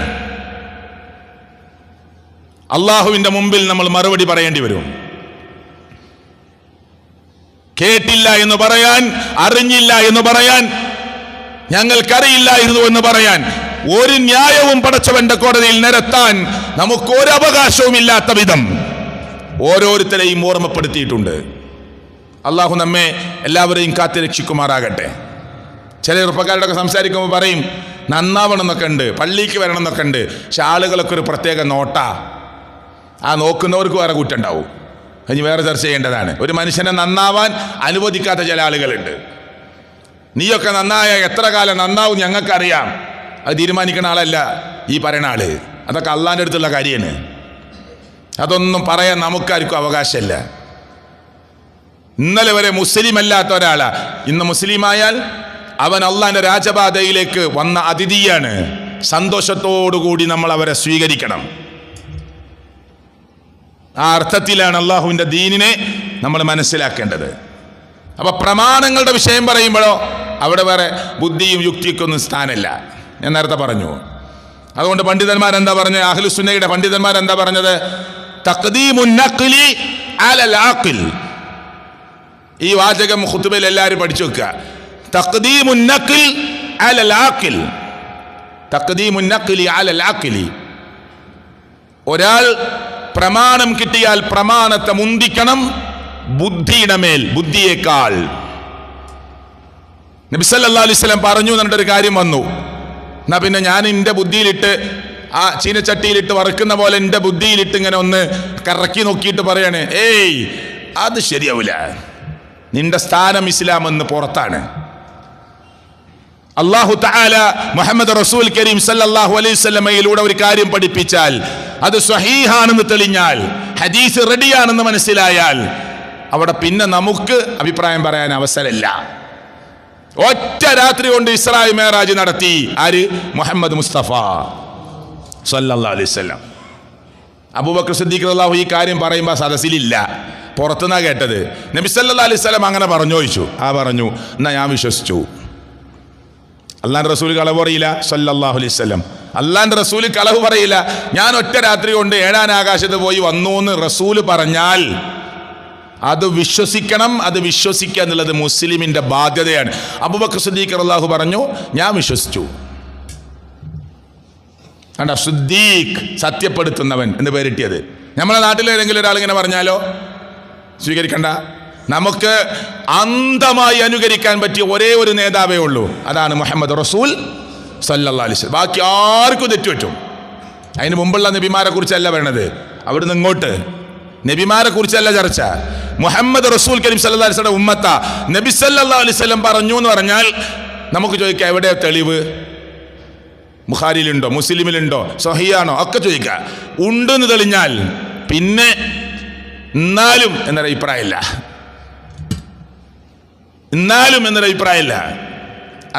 അള്ളാഹുവിന്റെ മുമ്പിൽ നമ്മൾ മറുപടി പറയേണ്ടി വരും. കേട്ടില്ല എന്ന് പറയാൻ, അറിഞ്ഞില്ല എന്ന് പറയാൻ, ഞങ്ങൾക്കറിയില്ലായിരുന്നു എന്ന് പറയാൻ ഒരു ന്യായവും പടച്ചവന്റെ കോടതിയിൽ നിരത്താൻ നമുക്ക് ഒരു അവകാശവും ഇല്ലാത്ത വിധം ഓരോരുത്തരെയും ഓർമ്മപ്പെടുത്തിയിട്ടുണ്ട്. അള്ളാഹു നമ്മെ എല്ലാവരെയും കാത്തുരക്ഷിക്കുമാറാകട്ടെ. ചില ചെറുപ്പക്കാരോടൊക്കെ സംസാരിക്കുമ്പോൾ പറയും നന്നാവണം എന്നൊക്കെ ഉണ്ട്, പള്ളിക്ക് വരണം എന്നൊക്കെ ഉണ്ട്. പക്ഷെ ആളുകളൊക്കെ ഒരു പ്രത്യേക നോട്ടാ. ആ നോക്കുന്നവർക്ക് വേറെ കുറ്റുണ്ടാവും. ഇനി വേറെ ചർച്ച ചെയ്യേണ്ടതാണ്. ഒരു മനുഷ്യനെ നന്നാവാൻ അനുവദിക്കാത്ത ചില ആളുകളുണ്ട്. നീയൊക്കെ നന്നായ എത്ര കാലം നന്നാവും ഞങ്ങൾക്കറിയാം. അത് തീരുമാനിക്കുന്ന ആളല്ല ഈ പറയുന്ന ആള്. അതൊക്കെ അള്ളാൻ്റെ അടുത്തുള്ള കാര്യമാണ്. അതൊന്നും പറയാൻ നമുക്കാർക്കും അവകാശമില്ല. ഇന്നലെ വരെ മുസ്ലിം അല്ലാത്ത ഒരാളാ, ഇന്ന് മുസ്ലിമായാൽ അവൻ അള്ളാന്റെ രാജപാതയിലേക്ക് വന്ന അതിഥിയാണ്. സന്തോഷത്തോടുകൂടി നമ്മൾ അവരെ സ്വീകരിക്കണം. ആ അർത്ഥത്തിലാണ് അള്ളാഹുവിൻ്റെ ദീനിനെ നമ്മൾ മനസ്സിലാക്കേണ്ടത്. അപ്പൊ പ്രമാണങ്ങളുടെ വിഷയം പറയുമ്പോഴോ അവിടെ വേറെ ബുദ്ധിയും യുക്തിക്കൊന്നും സ്ഥാനമില്ല. ഞാൻ നേരത്തെ പറഞ്ഞു. അതുകൊണ്ട് പണ്ഡിതന്മാരെന്താ പറഞ്ഞത്? അഹ്ലുസുന്നയുടെ പണ്ഡിതന്മാരെന്താ പറഞ്ഞത്? തഖ്ദീമുൻ നഖ്ലി അലൽ അഖ്ൽ. ഈ വാചകം ഖുതുബയിൽ എല്ലാവരും പഠിച്ചു വെക്കുക. തഖ്ദീമുൻ നഖ്ൽ അലൽ അഖ്ൽ. തഖ്ദീമുൻ നഖ്ലി അലൽ അഖ്ലി. ഒരാൾ പ്രമാണം കിട്ടിയാൽ പ്രമാണത്തെ മുന്തിക്കണം ബുദ്ധിയുടെ മേൽ, ബുദ്ധിയേക്കാൾ. നബി സല്ലല്ലാഹു അലൈഹി വസല്ലം പറഞ്ഞു എന്നിട്ടൊരു കാര്യം വന്നു. എന്നാ പിന്നെ ഞാൻ എൻ്റെ ബുദ്ധിയിലിട്ട്, ആ ചീനച്ചട്ടിയിലിട്ട് വറുക്കുന്ന പോലെ എൻ്റെ ബുദ്ധിയിലിട്ട് ഇങ്ങനെ ഒന്ന് കറക്കി നോക്കിയിട്ട് പറയാണ്, ഏയ് അത് ശരിയാവില്ല, നിന്റെ സ്ഥാനം ഇസ്ലാം എന്ന് പുറത്താണ്. അല്ലാഹു തആല മുഹമ്മദ് റസൂൽ കരീം സല്ലല്ലാഹു അലൈഹി വസല്ലമയിലൂടെ ഒരു കാര്യം പഠിപ്പിച്ചാൽ, അത് സ്വഹീഹാണെന്ന് തെളിഞ്ഞാൽ, ഹദീസ് റെഡിയാണെന്ന് മനസ്സിലായാൽ, അവിടെ പിന്നെ നമുക്ക് അഭിപ്രായം പറയാൻ അവസരമില്ല. ഒറ്റ രാത്രി കൊണ്ട് ഇസ്രാ മേറാജ് നടത്തി ആര്? മുഹമ്മദ് മുസ്തഫ സല്ലല്ലാഹു അലൈഹി വസല്ലം. അബൂബക്കർ സിദ്ദീഖ് റളിയല്ലാഹു ഈ കാര്യം പറയുമ്പോൾ സദസ്സിലില്ല, പുറത്തുനിന്നാ കേട്ടത്. നബി സല്ലല്ലാഹു അലൈഹി വസല്ലം അങ്ങനെ പറഞ്ഞു ചോദിച്ചു. ആ പറഞ്ഞു, എന്നാ ഞാൻ വിശ്വസിച്ചു. അള്ളാന്റെ റസൂൽ കളവ് പറയില്ല സല്ലല്ലാഹു അലൈഹി വസല്ലം. അള്ളാന്റെ റസൂൽ കളവ് പറയില്ല. ഞാൻ ഒറ്റ രാത്രി കൊണ്ട് 7-ാം ആകാശത്ത് പോയി വന്നു എന്ന് റസൂല് പറഞ്ഞാൽ അത് വിശ്വസിക്കണം. അത് വിശ്വസിക്കുക എന്നുള്ളത് മുസ്ലിമിന്റെ ബാധ്യതയാണ്. അബൂബക്കർ സിദ്ദീഖ് റളിയല്ലാഹു പറഞ്ഞു, ഞാൻ വിശ്വസിച്ചു. കണ്ട, സിദ്ദീഖ് സത്യപ്പെടുത്തുന്നവൻ എന്ന് പേരിട്ടിയത്. നമ്മളെ നാട്ടിൽ ഏതെങ്കിലും ഒരാളിങ്ങനെ പറഞ്ഞാലോ സ്വീകരിക്കണ്ട. നമുക്ക് അന്ധമായി അനുകരിക്കാൻ പറ്റിയ ഒരേ ഒരു നേതാവേ ഉള്ളൂ, അതാണ് മുഹമ്മദ് റസൂൽ സല്ലല്ലാഹു അലൈഹി വസല്ലം. ബാക്കി ആർക്കും തെറ്റുപറ്റും. അതിന് മുമ്പുള്ള നബിമാരെ കുറിച്ചല്ല പറയണത്, അവിടുന്ന് ഇങ്ങോട്ട് നബിമാരെ കുറിച്ചല്ല ചർച്ച. മുഹമ്മദ് റസൂൽ കരീം സല്ലല്ലാഹു അലൈഹി വസല്ലം ഉമ്മത്ത നബി സല്ലല്ലാഹു അലൈഹി വസല്ലം പറഞ്ഞു എന്ന് പറഞ്ഞാൽ നമുക്ക് ചോദിക്കാം, എവിടെ തെളിവ്? ബുഖാരിയിലുണ്ടോ, മുസ്ലിമിലുണ്ടോ, സ്വഹീഹാണോ ഒക്കെ ചോദിക്കാം. ഉണ്ടെന്ന് തെളിഞ്ഞാൽ പിന്നെ എന്നാലും എന്നൊരു അഭിപ്രായമില്ല, എന്നാലും എന്നൊരു അഭിപ്രായമില്ല.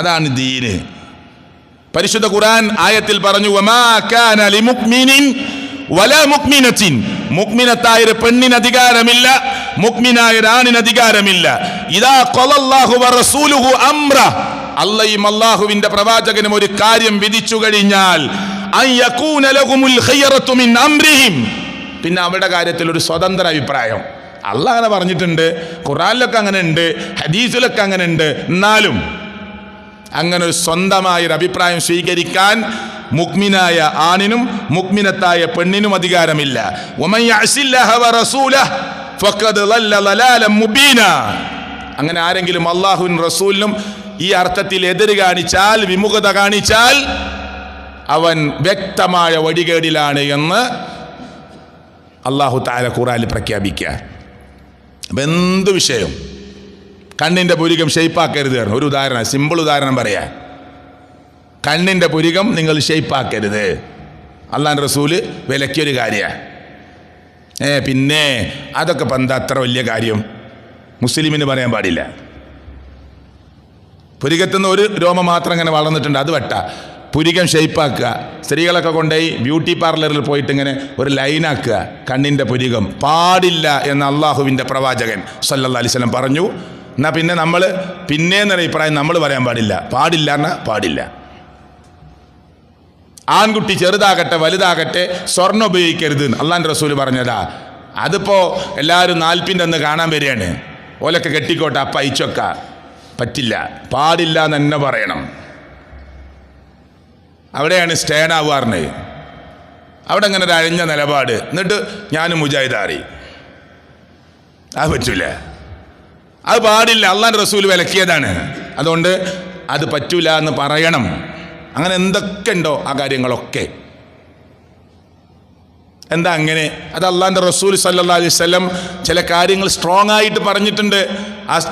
അതാണ് ദീന്. പരിശുദ്ധ ഖുർആൻ ആയത്തിൽ പറഞ്ഞു, വമാ കാന ലിമുഅ്മിനിൻ വലാ മുഅ്മിനത്തിൻ, മുഅ്മിനത്തായ ഒരു പെണ്ണിന് അധികാരമില്ല, മുഅ്മിനായ ഒരു ആണിന് അധികാരമില്ല. ഇദാ ഖലല്ലാഹു വറസൂലുഹു അംറ, അല്ലാഹുവും അല്ലാഹുവിന്റെ പ്രവാചകനും ഒരു കാര്യം വിധിച്ചു കഴിഞ്ഞാൽ അൻ യകൂന ലഹുമുൽ ഖിയറതു മിൻ അംരിഹിം, പിന്നെ അവരുടെ കാര്യത്തിൽ ഒരു സ്വതന്ത്ര അഭിപ്രായം. അല്ലാഹ് അങ്ങനെ പറഞ്ഞിട്ടുണ്ട്, ഖുർആനിലൊക്കെ അങ്ങനെ ഉണ്ട്, ഹദീസിലൊക്കെ അങ്ങനെ ഉണ്ട്. എന്നാലും അങ്ങനെ ഒരു സ്വന്തമായൊരു അഭിപ്രായം സ്വീകരിക്കാൻ മുഅ്മിനായ ആണിനും മുഅ്മിനത്തായ പെണ്ണിനും അധികാരമില്ല. വമൻ യഅസില്ലാഹ വറസൂലഹു ഫഖദ് ളല്ല ളലാലൻ മുബീനാ, അങ്ങനെ ആരെങ്കിലും അല്ലാഹുവിനും റസൂലിനും ഈ അർത്ഥത്തിൽ എതിര് കാണിച്ചാൽ, വിമുഖത കാണിച്ചാൽ അവൻ വ്യക്തമായ വഴികേടിലാണ് എന്ന് അല്ലാഹു തആല ഖുർആനിൽ പ്രഖ്യാപിക്കുക. അപ്പം എന്ത് വിഷയം, കണ്ണിൻ്റെ പുരികം ഷെയ്പ്പാക്കരുത്. ഒരു ഉദാഹരണം, സിമ്പിൾ ഉദാഹരണം പറയാം. കണ്ണിൻ്റെ പുരികം നിങ്ങൾ ഷെയ്പ്പാക്കരുത്, അല്ലാഹുവിൻ്റെ റസൂല് വിലക്കിയൊരു കാര്യമാണ്. പിന്നെ അതൊക്കെ ഇപ്പം എന്താ അത്ര വലിയ കാര്യം, മുസ്ലിമിന് പറയാൻ പാടില്ല. പുരികത്തുനിന്ന് ഒരു രോമം മാത്രം ഇങ്ങനെ വളർന്നിട്ടുണ്ട്, അത് വെട്ട. പുരികം ഷെയ്പ്പാക്കുക, സ്ത്രീകളൊക്കെ കൊണ്ടുപോയി ബ്യൂട്ടി പാർലറിൽ പോയിട്ട് ഇങ്ങനെ ഒരു ലൈനാക്കുക. കണ്ണിൻ്റെ പുരികം പാടില്ല എന്ന് അള്ളാഹുവിൻ്റെ പ്രവാചകൻ സല്ലല്ലാഹു അലൈഹി വസല്ലം പറഞ്ഞു. എന്നാൽ പിന്നെ നമ്മൾ പിന്നേന്നൊരു അഭിപ്രായം നമ്മൾ പറയാൻ പാടില്ല. പാടില്ല എന്നാൽ പാടില്ല. ആൺകുട്ടി ചെറുതാകട്ടെ വലുതാകട്ടെ സ്വർണ്ണം ഉപയോഗിക്കരുത് അള്ളാഹുവിൻ്റെ റസൂല് പറഞ്ഞതാ. അതിപ്പോൾ എല്ലാവരും 40 അന്ന് കാണാൻ വരികയാണ്, ഓലൊക്കെ കെട്ടിക്കോട്ടെ, അപ്പം അയച്ചൊക്ക പറ്റില്ല, പാടില്ല എന്ന് തന്നെ പറയണം. അവിടെയാണ് സ്റ്റേൺ ആവാറുണ്ട്. അവിടെ അങ്ങനെ ഒരു അഴിഞ്ഞ നിലപാട്, എന്നിട്ട് ഞാനും മുജാഹിദാറി, അത് പറ്റൂല, അത് പാടില്ല, അള്ളാഹുവിൻ്റെ റസൂൽ വിലക്കിയതാണ്, അതുകൊണ്ട് അത് പറ്റൂല എന്ന് പറയണം. അങ്ങനെ എന്തൊക്കെ ഉണ്ടോ ആ കാര്യങ്ങളൊക്കെ. എന്താ അങ്ങനെ? അത് അള്ളാഹുവിൻ്റെ റസൂൽ സല്ലല്ലാഹു അലൈഹി വസല്ലം ചില കാര്യങ്ങൾ സ്ട്രോങ് ആയിട്ട് പറഞ്ഞിട്ടുണ്ട്.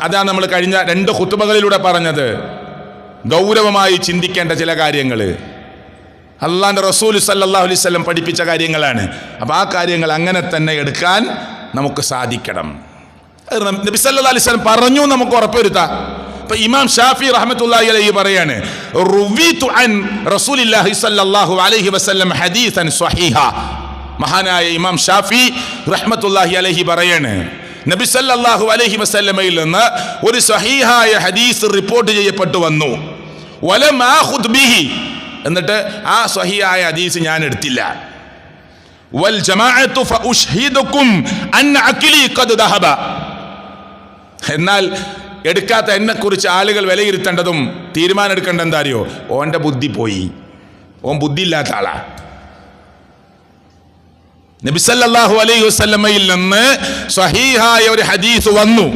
അതാണ് നമ്മൾ കഴിഞ്ഞ 2 ഖുതുബകളിലൂടെ പറഞ്ഞത്. ഗൗരവമായി ചിന്തിക്കേണ്ട ചില കാര്യങ്ങൾ അള്ളാഹുവിൻ്റെ റസൂൽ സല്ലല്ലാഹു അലൈഹി വസല്ലം പഠിപ്പിച്ച കാര്യങ്ങളാണ്. അപ്പോൾ ആ കാര്യങ്ങൾ അങ്ങനെ തന്നെ എടുക്കാൻ നമുക്ക് സാധിക്കണം. നബി സല്ലല്ലാഹു അലൈഹി വസല്ലം പറഞ്ഞു, നമുക്ക് ഉറപ്പുവരുത്താം. ഇപ്പൊ ഇമാം ഷാഫി റഹ്മത്തുള്ളാഹി അലൈഹി പറയാണ്, റുവീതു അൻ റസൂലില്ലാഹി സല്ലല്ലാഹു അലൈഹി വസല്ലം ഹദീസൻ സ്വഹീഹ. മഹാനായ ഇമാം ഷാഫി റഹ്മത്തുള്ളാഹി അലൈഹി പറയാണ്, നബി സല്ലല്ലാഹു അലൈഹി വസല്ലമയിൽ നിന്ന് ഒരു സ്വഹീഹായ ഹദീസ് റിപ്പോർട്ട് ചെയ്യപ്പെട്ടു വന്നു. വലം ആഖുദ് ബിഹി, എന്നിട്ട് ആ സ്വഹീഹായ ഹദീസ് ഞാൻ എടുത്തില്ല. വൽ ജമാഅത്തു ഫഉഷ്ഹിദുകും അൻ അഖ്ലി ഖദ് ദഹബ, എന്നാൽ എടുക്കാത്ത എന്നെക്കുറിച്ച് ആളുകൾ വിലയിരുത്തേണ്ടതും തീരുമാനം എടുക്കേണ്ട എന്താ അറിയോ? ഓൻ്റെ ബുദ്ധി പോയി, ഓൻ ബുദ്ധിയില്ലാത്ത ആളാ. നബി സല്ലല്ലാഹു അലൈഹി വസല്ലമയിൽ നിന്ന് സ്വഹീഹായ ഒരു ഹദീസ് വന്നു,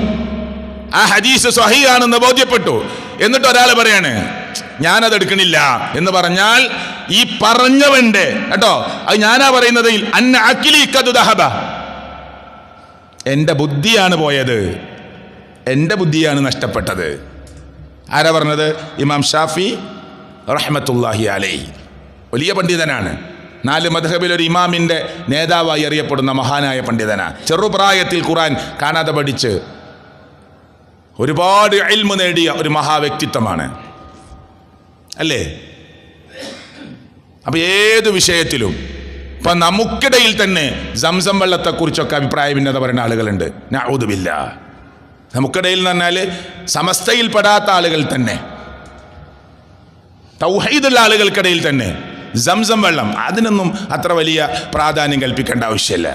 ആ ഹദീസ് സ്വഹീഹാണെന്ന് ബോധ്യപ്പെട്ടു. എന്നിട്ട് ഒരാൾ പറയാണ് ഞാനത് എടുക്കണില്ല എന്ന് പറഞ്ഞാൽ ഈ പറഞ്ഞവന്റെ കേട്ടോ, അത് ഞാനാ പറയുന്നത്, അന്ന അഖ്ലി ഖദ് ദഹബ, എൻ്റെ ബുദ്ധിയാണ് പോയത്, എൻ്റെ ബുദ്ധിയാണ് നഷ്ടപ്പെട്ടത്. ആരാ പറഞ്ഞത്? ഇമാം ഷാഫി റഹ്മത്തുള്ളാഹി അലൈഹി. വലിയ പണ്ഡിതനാണ്, 4 മദ്ഹബിൽ ഒരു ഇമാമിൻ്റെ നേതാവായി അറിയപ്പെടുന്ന മഹാനായ പണ്ഡിതനാണ്. ചെറുപ്രായത്തിൽ ഖുർആൻ കാണാതെ പഠിച്ച് ഒരുപാട് ഇൽമു നേടിയ ഒരു മഹാവ്യക്തിത്വമാണ്, അല്ലേ? അപ്പം ഏത് വിഷയത്തിലും ഇപ്പം നമുക്കിടയിൽ തന്നെ സംസം വെള്ളത്തെക്കുറിച്ചൊക്കെ അഭിപ്രായ ഭിന്നത പറയുന്ന ആളുകളുണ്ട്. നഊദു ബില്ലാഹ്. നമുക്കിടയിൽ എന്ന് പറഞ്ഞാൽ സമസ്തയിൽപ്പെടാത്ത ആളുകൾ തന്നെ, തൗഹീദുള്ള ആളുകൾക്കിടയിൽ തന്നെ സംസം വെള്ളം അതിനൊന്നും അത്ര വലിയ പ്രാധാന്യം കൽപ്പിക്കേണ്ട ആവശ്യമില്ല.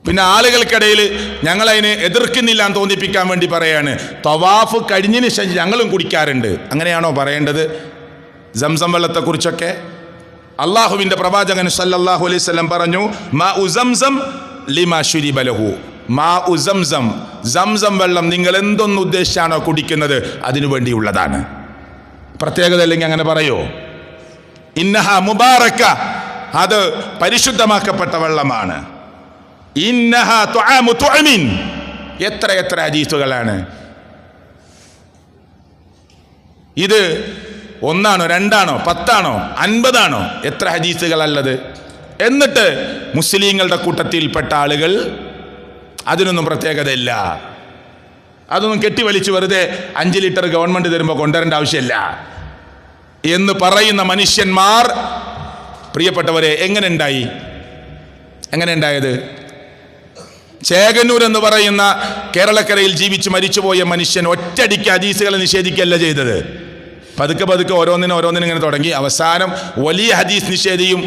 പിന്നെ ആളുകൾക്കിടയിൽ ഞങ്ങളതിനെ എതിർക്കുന്നില്ല എന്ന് തോന്നിപ്പിക്കാൻ വേണ്ടി പറയാണ്, തവാഫ് കഴിഞ്ഞതിന് ശേഷം ഞങ്ങളും കുടിക്കാറുണ്ട്. അങ്ങനെയാണോ പറയേണ്ടത്? സംസം വെള്ളത്തെക്കുറിച്ചൊക്കെ അള്ളാഹുവിൻ്റെ പ്രവാചകൻ സല്ലല്ലാഹു അലൈഹി വസല്ലം പറഞ്ഞു, മാ ഉസംസം ലിമാ ശുരിബ ലഹു. മാ ഉസംസം, സംസം വെള്ളം നിങ്ങൾ എന്തൊന്ന് ഉദ്ദേശിച്ചാണോ കുടിക്കുന്നത് അതിനു വേണ്ടിയുള്ളതാണ്. പ്രത്യേകത അല്ലെങ്കിൽ അങ്ങനെ പറയോ? ഇന്നഹ മുബാറക, അത് പരിശുദ്ധമാക്കപ്പെട്ട വെള്ളമാണ്. ഇന്നഹ തുആമു തുഅമിൻ. എത്ര എത്ര ഹദീസുകളാണ് ഇത്! 1 ആണോ 2 ആണോ 10 ആണോ 50 ആണോ? എത്ര ഹദീസുകളല്ലത്! എന്നിട്ട് മുസ്ലിങ്ങളുടെ കൂട്ടത്തിൽപ്പെട്ട ആളുകൾ അതിനൊന്നും പ്രത്യേകതയില്ല, അതൊന്നും കെട്ടിവലിച്ച് വെറുതെ 5 ലിറ്റർ ഗവൺമെന്റ് തരുമ്പോൾ കൊണ്ടുവരേണ്ട ആവശ്യമില്ല എന്ന് പറയുന്ന മനുഷ്യന്മാർ പ്രിയപ്പെട്ടവരെ, എങ്ങനെ ഉണ്ടായത്? ചേകന്നൂർ എന്ന് പറയുന്ന കേരളക്കരയിൽ ജീവിച്ച് മരിച്ചുപോയ മനുഷ്യൻ ഒറ്റയടിക്ക് ഹദീസുകളെ നിഷേധിക്കുകയല്ല ചെയ്തത്. പതുക്കെ ഓരോന്നിനും ഇങ്ങനെ തുടങ്ങി അവസാനം വലിയ ഹദീസ് നിഷേധിയും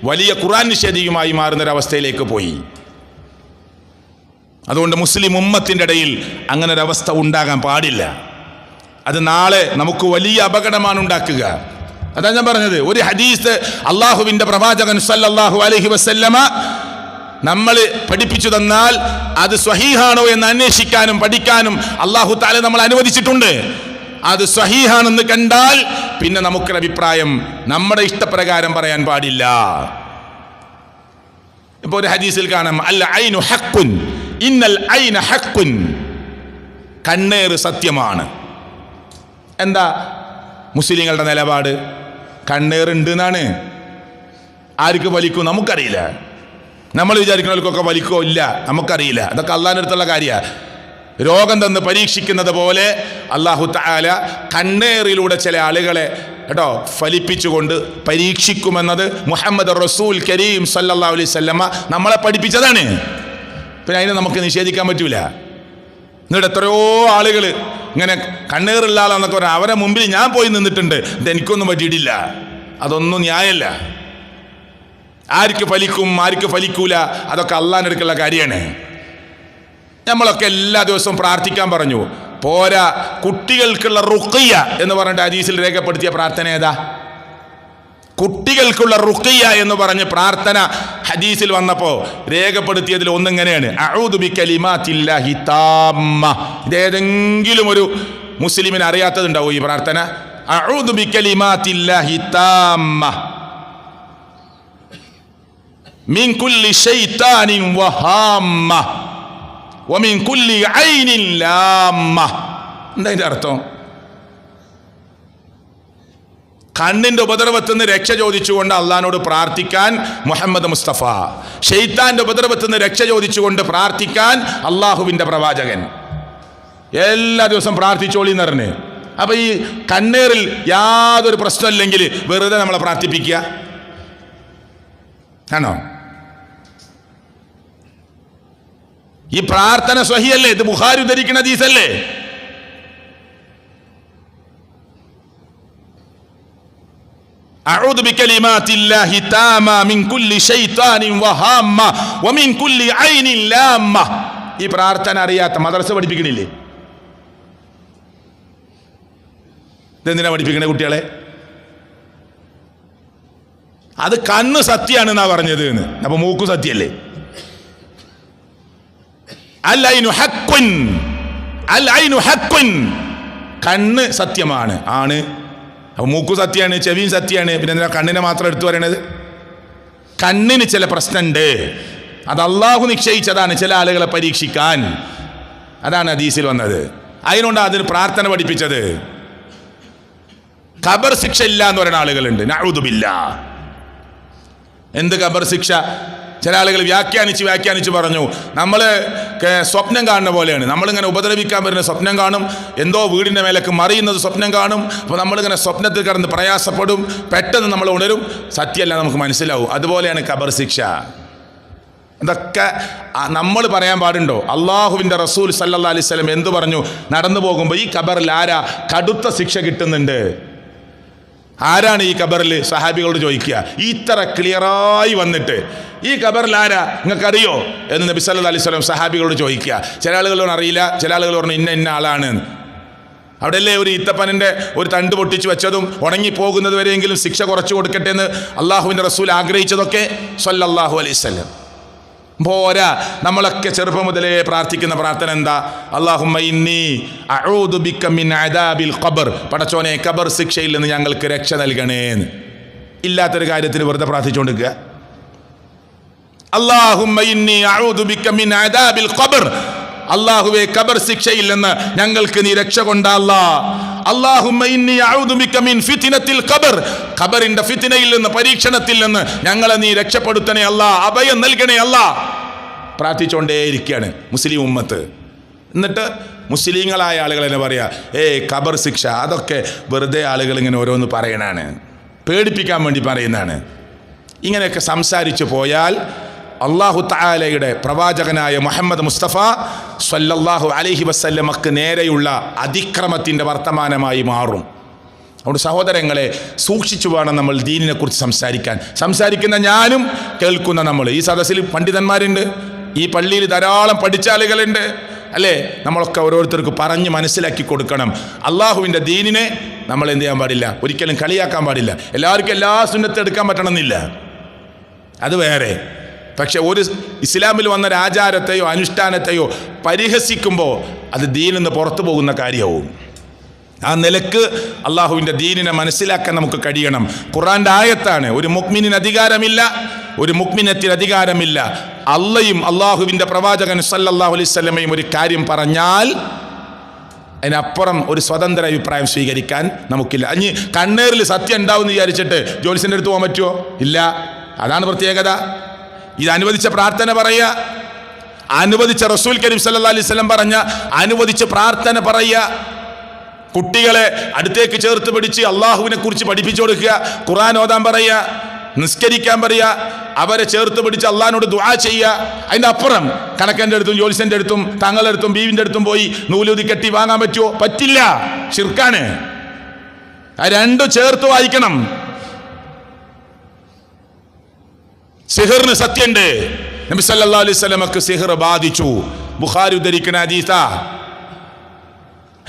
വലിയ ഖുർആൻ നിഷേധിയുമായി മാറുന്നൊരവസ്ഥയിലേക്ക് പോയി. അതുകൊണ്ട് മുസ്ലിം ഉമ്മത്തിൻ്റെ ഇടയിൽ അങ്ങനെ ഒരവസ്ഥ ഉണ്ടാകാൻ പാടില്ല. അത് നാളെ നമുക്ക് വലിയ അപകടമാണ് ഉണ്ടാക്കുക. അതാ ഞാൻ പറഞ്ഞത്, ഒരു ഹദീസ് അള്ളാഹുവിൻ്റെ പ്രവാചകൻ സല്ലല്ലാഹു അലൈഹി വസല്ലമ നമ്മൾ പഠിപ്പിച്ചു തന്നാൽ അത് സ്വഹീഹാണോ എന്ന് അന്വേഷിക്കാനും പഠിക്കാനും അള്ളാഹു തആല നമ്മൾ അനുവദിച്ചിട്ടുണ്ട്. അത് സ്വഹീഹാണെന്ന് കണ്ടാൽ പിന്നെ നമുക്കൊരു അഭിപ്രായം നമ്മുടെ ഇഷ്ടപ്രകാരം പറയാൻ പാടില്ല. ഇപ്പൊ ഒരു ഹദീസിൽ കാണാം, അൽ ഐനു ഹഖ്ഖുൻ ഇന്നൽ ഐന ഹഖ്ഖുൻ, കണ്ണേറ് സത്യമാണ്. എന്താ മുസ്ലിങ്ങളുടെ നിലപാട്? കണ്ണേറുണ്ട് എന്നാണ്. ആർക്ക് വലിക്കും നമുക്കറിയില്ല. നമ്മൾ വിചാരിക്കുന്നവർക്കൊക്കെ വലിക്കോ ഇല്ല നമുക്കറിയില്ല. അതൊക്കെ അള്ളാഹിന്റെ അടുത്തുള്ള കാര്യമാണ്. രോഗം തന്ന് പരീക്ഷിക്കുന്നത് പോലെ അല്ലാഹു തആല കണ്ണേറിലൂടെ ചില ആളുകളെ ഫലിപ്പിച്ചുകൊണ്ട് പരീക്ഷിക്കുമെന്നത് മുഹമ്മദ് റസൂൽ കരീം സല്ലല്ലാഹു അലൈഹി വസല്ലമ നമ്മളെ പഠിപ്പിച്ചതാണ്. പിന്നെ അതിനെ നമുക്ക് നിഷേധിക്കാൻ പറ്റൂല. എന്നിട്ട് എത്രയോ ആളുകൾ ഇങ്ങനെ കണ്ണേറുള്ള ആളാന്നൊക്കെ പറഞ്ഞാൽ അവരെ മുമ്പിൽ ഞാൻ പോയി നിന്നിട്ടുണ്ട്, ഇതെനിക്കൊന്നും പറ്റിയിട്ടില്ല. അതൊന്നും ന്യായമല്ല. ആർക്ക് ഫലിക്കും ആർക്ക് ഫലിക്കൂല അതൊക്കെ അള്ളാഹിന്റെ അടുക്കലുള്ള കാര്യമാണ്. നമ്മളൊക്കെ എല്ലാ ദിവസവും പ്രാർത്ഥിക്കാൻ പറഞ്ഞു. പോരാ, കുട്ടികൾക്കുള്ള റുഖിയ എന്ന് പറഞ്ഞിട്ട് ഹദീസിൽ രേഖപ്പെടുത്തിയ പ്രാർത്ഥന ഏതാ? കുട്ടികൾക്കുള്ള റുഖിയ എന്ന് പറഞ്ഞ് പ്രാർത്ഥന ഹദീസിൽ വന്നപ്പോൾ രേഖപ്പെടുത്തിയതിൽ ഒന്നിങ്ങനെയാണ്, അഊദു ബികലിമാത്തില്ലാഹി താമ്മ. ഇതേതെങ്കിലും ഒരു മുസ്ലിമിന് അറിയാത്തതുണ്ടാവും ഈ പ്രാർത്ഥന? അഊദു ബികലിമാത്തില്ലാഹി താമ്മ മിൻ കുല്ലി ശൈത്താനിൻ വഹാമ്മ വമിൻ കുല്ലി ഐനിൻ ലാമ്മ. എന്താ ഇതിന്റെ അർത്ഥം? കണ്ണിന്റെ ഉപദ്രവത്തിൽ നിന്ന് രക്ഷ ചോദിച്ചുകൊണ്ട് അള്ളാഹിനോട് പ്രാർത്ഥിക്കാൻ മുഹമ്മദ് മുസ്തഫ, ഷെയ്ത്താന്റെ ഉപദ്രവത്തിൽ നിന്ന് രക്ഷ ചോദിച്ചുകൊണ്ട് പ്രാർത്ഥിക്കാൻ അള്ളാഹുവിന്റെ പ്രവാചകൻ. എല്ലാ ദിവസവും പ്രാർത്ഥിച്ചോളി എന്ന് പറഞ്ഞ്. അപ്പൊ ഈ കണ്ണേറിൽ യാതൊരു പ്രശ്നമില്ലെങ്കിൽ വെറുതെ നമ്മളെ പ്രാർത്ഥിപ്പിക്കുക ആണോ? ഈ പ്രാർത്ഥന സ്വഹിയല്ലേ? ഇത് ബുഖാരി ഉദ്ധരിക്കുന്ന ഹദീസല്ലേ? അഊദു ബികലിമാത്തില്ലാഹി താമ മിൻ കുല്ലി ശൈത്താനിൻ വഹാമ്മ വമിൻ കുല്ലി ഐനിൻ ലാമ്മ. ഈ പ്രാർത്ഥന അറിയാത്ത മദ്രസ പഠിപ്പിക്കണില്ലേ? ഇതെന്തിനാ പഠിപ്പിക്കണേ കുട്ടികളെ? അത് കണ്ണ് സത്യമാണെന്നാ പറഞ്ഞത് എന്ന്. അപ്പൊ മൂക്കും സത്യല്ലേ? അൽ ഐനു ഹഖ്ഖുൻ, അൽ ഐനു ഹഖ്ഖുൻ, കണ്ണ് സത്യമാണ് ആണ്. അപ്പൊ മൂക്കും സത്യമാണ്, ചെവിയും സത്യമാണ്. പിന്നെ എന്തിനാ കണ്ണിനെ മാത്രം എടുത്തു പറയണത്? കണ്ണിന് ചില പ്രശ്നമുണ്ട്. അത് അള്ളാഹു നിശ്ചയിച്ചതാണ് ചില ആളുകളെ പരീക്ഷിക്കാൻ. അതാണ് ഹദീസിൽ വന്നത്. അതിനോണ്ടാണ് അതിന് പ്രാർത്ഥന പഠിപ്പിച്ചത്. ഖബർ ശിക്ഷ ഇല്ല എന്ന് പറയുന്ന ആളുകളുണ്ട്. നഊദു ബില്ലാഹ്. എന്ത് ഖബർ ശിക്ഷ? ചില ആളുകൾ വ്യാഖ്യാനിച്ച് പറഞ്ഞു, നമ്മൾ സ്വപ്നം കാണുന്ന പോലെയാണ്. നമ്മളിങ്ങനെ ഉപദ്രവിക്കാൻ വരുന്ന സ്വപ്നം കാണും, എന്തോ വീടിൻ്റെ മേലേക്ക് മറിയുന്നത് സ്വപ്നം കാണും. അപ്പോൾ നമ്മളിങ്ങനെ സ്വപ്നത്തിൽ കിടന്ന് പ്രയാസപ്പെടും, പെട്ടെന്ന് നമ്മൾ ഉണരും, സത്യമല്ല നമുക്ക് മനസ്സിലാവും. അതുപോലെയാണ് ഖബർ ശിക്ഷ. ഇതൊക്കെ നമ്മൾ പറയാൻ പാടുണ്ടോ? അള്ളാഹുവിൻ്റെ റസൂൽ സല്ലല്ലാഹു അലൈഹി വസല്ലം എന്തു പറഞ്ഞു? നടന്നു പോകുമ്പോൾ ഈ ഖബറിൽ ആരാ കടുത്ത ശിക്ഷ കിട്ടുന്നുണ്ട്? ആരാണ് ഈ ഖബറിൽ? സഹാബികളോട് ചോദിക്കുക. ഇത്ര ക്ലിയറായി വന്നിട്ട് ഈ ഖബറിൽ ആരാ നിങ്ങൾക്കറിയോ എന്ന് നബി സല്ലല്ലാഹു അലൈഹി വസല്ലം സഹാബികളോട് ചോദിക്കുക. ചില ആളുകളോട് അറിയില്ല, ചില ആളുകൾ പറഞ്ഞു ഇന്ന ആളാണ്. അവിടെയല്ലേ ഒരു ഈത്തപ്പനൻ്റെ ഒരു തണ്ട് പൊട്ടിച്ച് വെച്ചതും ഉണങ്ങിപ്പോകുന്നത് വരെയെങ്കിലും ശിക്ഷ കുറച്ചു കൊടുക്കട്ടെ എന്ന് അള്ളാഹുവിൻ്റെ റസൂൽ ആഗ്രഹിച്ചതൊക്കെ സല്ലല്ലാഹു അലൈഹി വസല്ലം. പോരാ, നമ്മളൊക്കെ ചെറുപ്പം മുതലേ പ്രാർത്ഥിക്കുന്ന പ്രാർത്ഥന എന്താ? അല്ലാഹുമ്മ ഇന്നി അഊദു ബിക മിൻ അദാബിൽ ഖബർ. പടച്ചോനെ, ഖബർ ശിക്ഷയിൽ നിന്ന് ഞങ്ങൾക്ക് രക്ഷ നൽകണേന്ന്. ഇല്ലാത്തൊരു കാര്യത്തിന് വെറുതെ പ്രാർത്ഥിച്ചുകൊണ്ടിരിക്കുക. അല്ലാഹുമ്മ ഇന്നി അഊദു ബിക മിൻ അദാബിൽ ഖബർ. അല്ലാഹുവേ, ഖബർ ശിക്ഷയിൽ നിന്ന് ഞങ്ങൾക്ക് നീ രക്ഷ കൊണ്ടാ. അല്ലാഹുമ്മ ഇന്നി അഊദു ബിക മിൻ ഫിത്നത്തിൽ ഖബർ. ഖബറിന്റെ ഫിത്നയിൽ നിന്ന്, പരീക്ഷണത്തിൽ നിന്ന് ഞങ്ങളെ നീ രക്ഷപ്പെടുത്തണേ അല്ലാ, അഭയം നൽകണേ അല്ലാ. പ്രാർത്ഥിച്ചുകൊണ്ടേയിരിക്കുകയാണ് മുസ്ലിം ഉമ്മത്ത്. എന്നിട്ട് മുസ്ലിങ്ങളായ ആളുകൾ തന്നെ പറയാ, ഖബർ ശിക്ഷ അതൊക്കെ വെറുതെ ആളുകൾ ഇങ്ങനെ ഓരോന്ന് പറയണാണ്, പേടിപ്പിക്കാൻ വേണ്ടി പറയുന്നതാണ്. ഇങ്ങനെയൊക്കെ സംസാരിച്ചു പോയാൽ അല്ലാഹു തആലയുടെ പ്രവാചകനായ മുഹമ്മദ് മുസ്തഫ സ്വല്ലല്ലാഹു അലൈഹി വസല്ലമക്ക് നേരെയുള്ള അതിക്രമത്തിൻ്റെ വർത്തമാനമായി മാറും. അതുകൊണ്ട് സഹോദരങ്ങളെ, സൂക്ഷിച്ചു വേണം നമ്മൾ ദീനിനെ കുറിച്ച് സംസാരിക്കാൻ. സംസാരിക്കുന്ന ഞാനും കേൾക്കുന്ന നമ്മൾ. ഈ സദസ്സിൽ പണ്ഡിതന്മാരുണ്ട്, ഈ പള്ളിയിൽ ധാരാളം പഠിച്ച ആളുകളുണ്ട്, അല്ലേ? നമ്മളൊക്കെ ഓരോരുത്തർക്ക് പറഞ്ഞ് മനസ്സിലാക്കി കൊടുക്കണം. അള്ളാഹുവിൻ്റെ ദീനിനെ നമ്മൾ എന്ത് ചെയ്യാൻ പാടില്ല, ഒരിക്കലും കളിയാക്കാൻ പാടില്ല. എല്ലാവർക്കും എല്ലാ സുന്നത്തും എടുക്കാൻ പറ്റണമെന്നില്ല, അത് വേറെ. പക്ഷെ ഒരു ഇസ്ലാമിൽ വന്ന ഒരു ആചാരത്തെയോ അനുഷ്ഠാനത്തെയോ പരിഹസിക്കുമ്പോൾ അത് ദീനിൽ നിന്ന് പുറത്തു പോകുന്ന കാര്യവും. ആ നിലക്ക് അള്ളാഹുവിൻ്റെ ദീനിനെ മനസ്സിലാക്കാൻ നമുക്ക് കഴിയണം. ഖുർആൻ്റെ ആയത്താണ്, ഒരു മുഅ്മിനിന് അധികാരമില്ല, ഒരു മുഅ്മിനത്തിന് അധികാരമില്ല. അള്ളയും അള്ളാഹുവിൻ്റെ പ്രവാചകൻ സല്ലല്ലാഹു അലൈഹി വസല്ലമയും ഒരു കാര്യം പറഞ്ഞാൽ അതിനപ്പുറം ഒരു സ്വതന്ത്ര അഭിപ്രായം സ്വീകരിക്കാൻ നമുക്കില്ല. അഞ്ഞ് കണ്ണേറിൽ സത്യം ഉണ്ടാവും എന്ന് വിചാരിച്ചിട്ട് ജോലിസിൻ്റെ അടുത്ത് പോകാൻ പറ്റുമോ? ഇല്ല. അതാണ് പ്രത്യേകത. ഇത് അനുവദിച്ച പ്രാർത്ഥന പറയുക, അനുവദിച്ച റസൂൽ കരീം സല്ലല്ലാഹു അലൈഹി വസല്ലം പറഞ്ഞ അനുവദിച്ച പ്രാർത്ഥന പറയുക, കുട്ടികളെ അടുത്തേക്ക് ചേർത്ത് പിടിച്ച് അള്ളാഹുവിനെ കുറിച്ച് പഠിപ്പിച്ചു കൊടുക്കുക, ഖുർആൻ ഓതാൻ പറയുക, നിസ്കരിക്കാൻ പറയുക, അവരെ ചേർത്ത് പിടിച്ച് അള്ളാഹിനോട് ദുആ ചെയ്യുക. അതിൻ്റെ അപ്പുറം കണക്കൻ്റെ അടുത്തും ജോലിസിൻ്റെ അടുത്തും തങ്ങളുടെ അടുത്തും ബീവിൻ്റെ അടുത്തും പോയി നൂലൂതി കെട്ടി വാങ്ങാൻ പറ്റുമോ? പറ്റില്ല, ശിർക്കാണ്. ആ രണ്ടും ചേർത്ത് വായിക്കണം. സിഹറിന് സത്യമുണ്ട്. നബി സല്ലല്ലാഹു അലൈഹി വസല്ലമക്ക് സിഹർ ബാധിച്ചു. ബുഖാരി ഉദ്ധരിക്കുന്ന ഹദീസാ,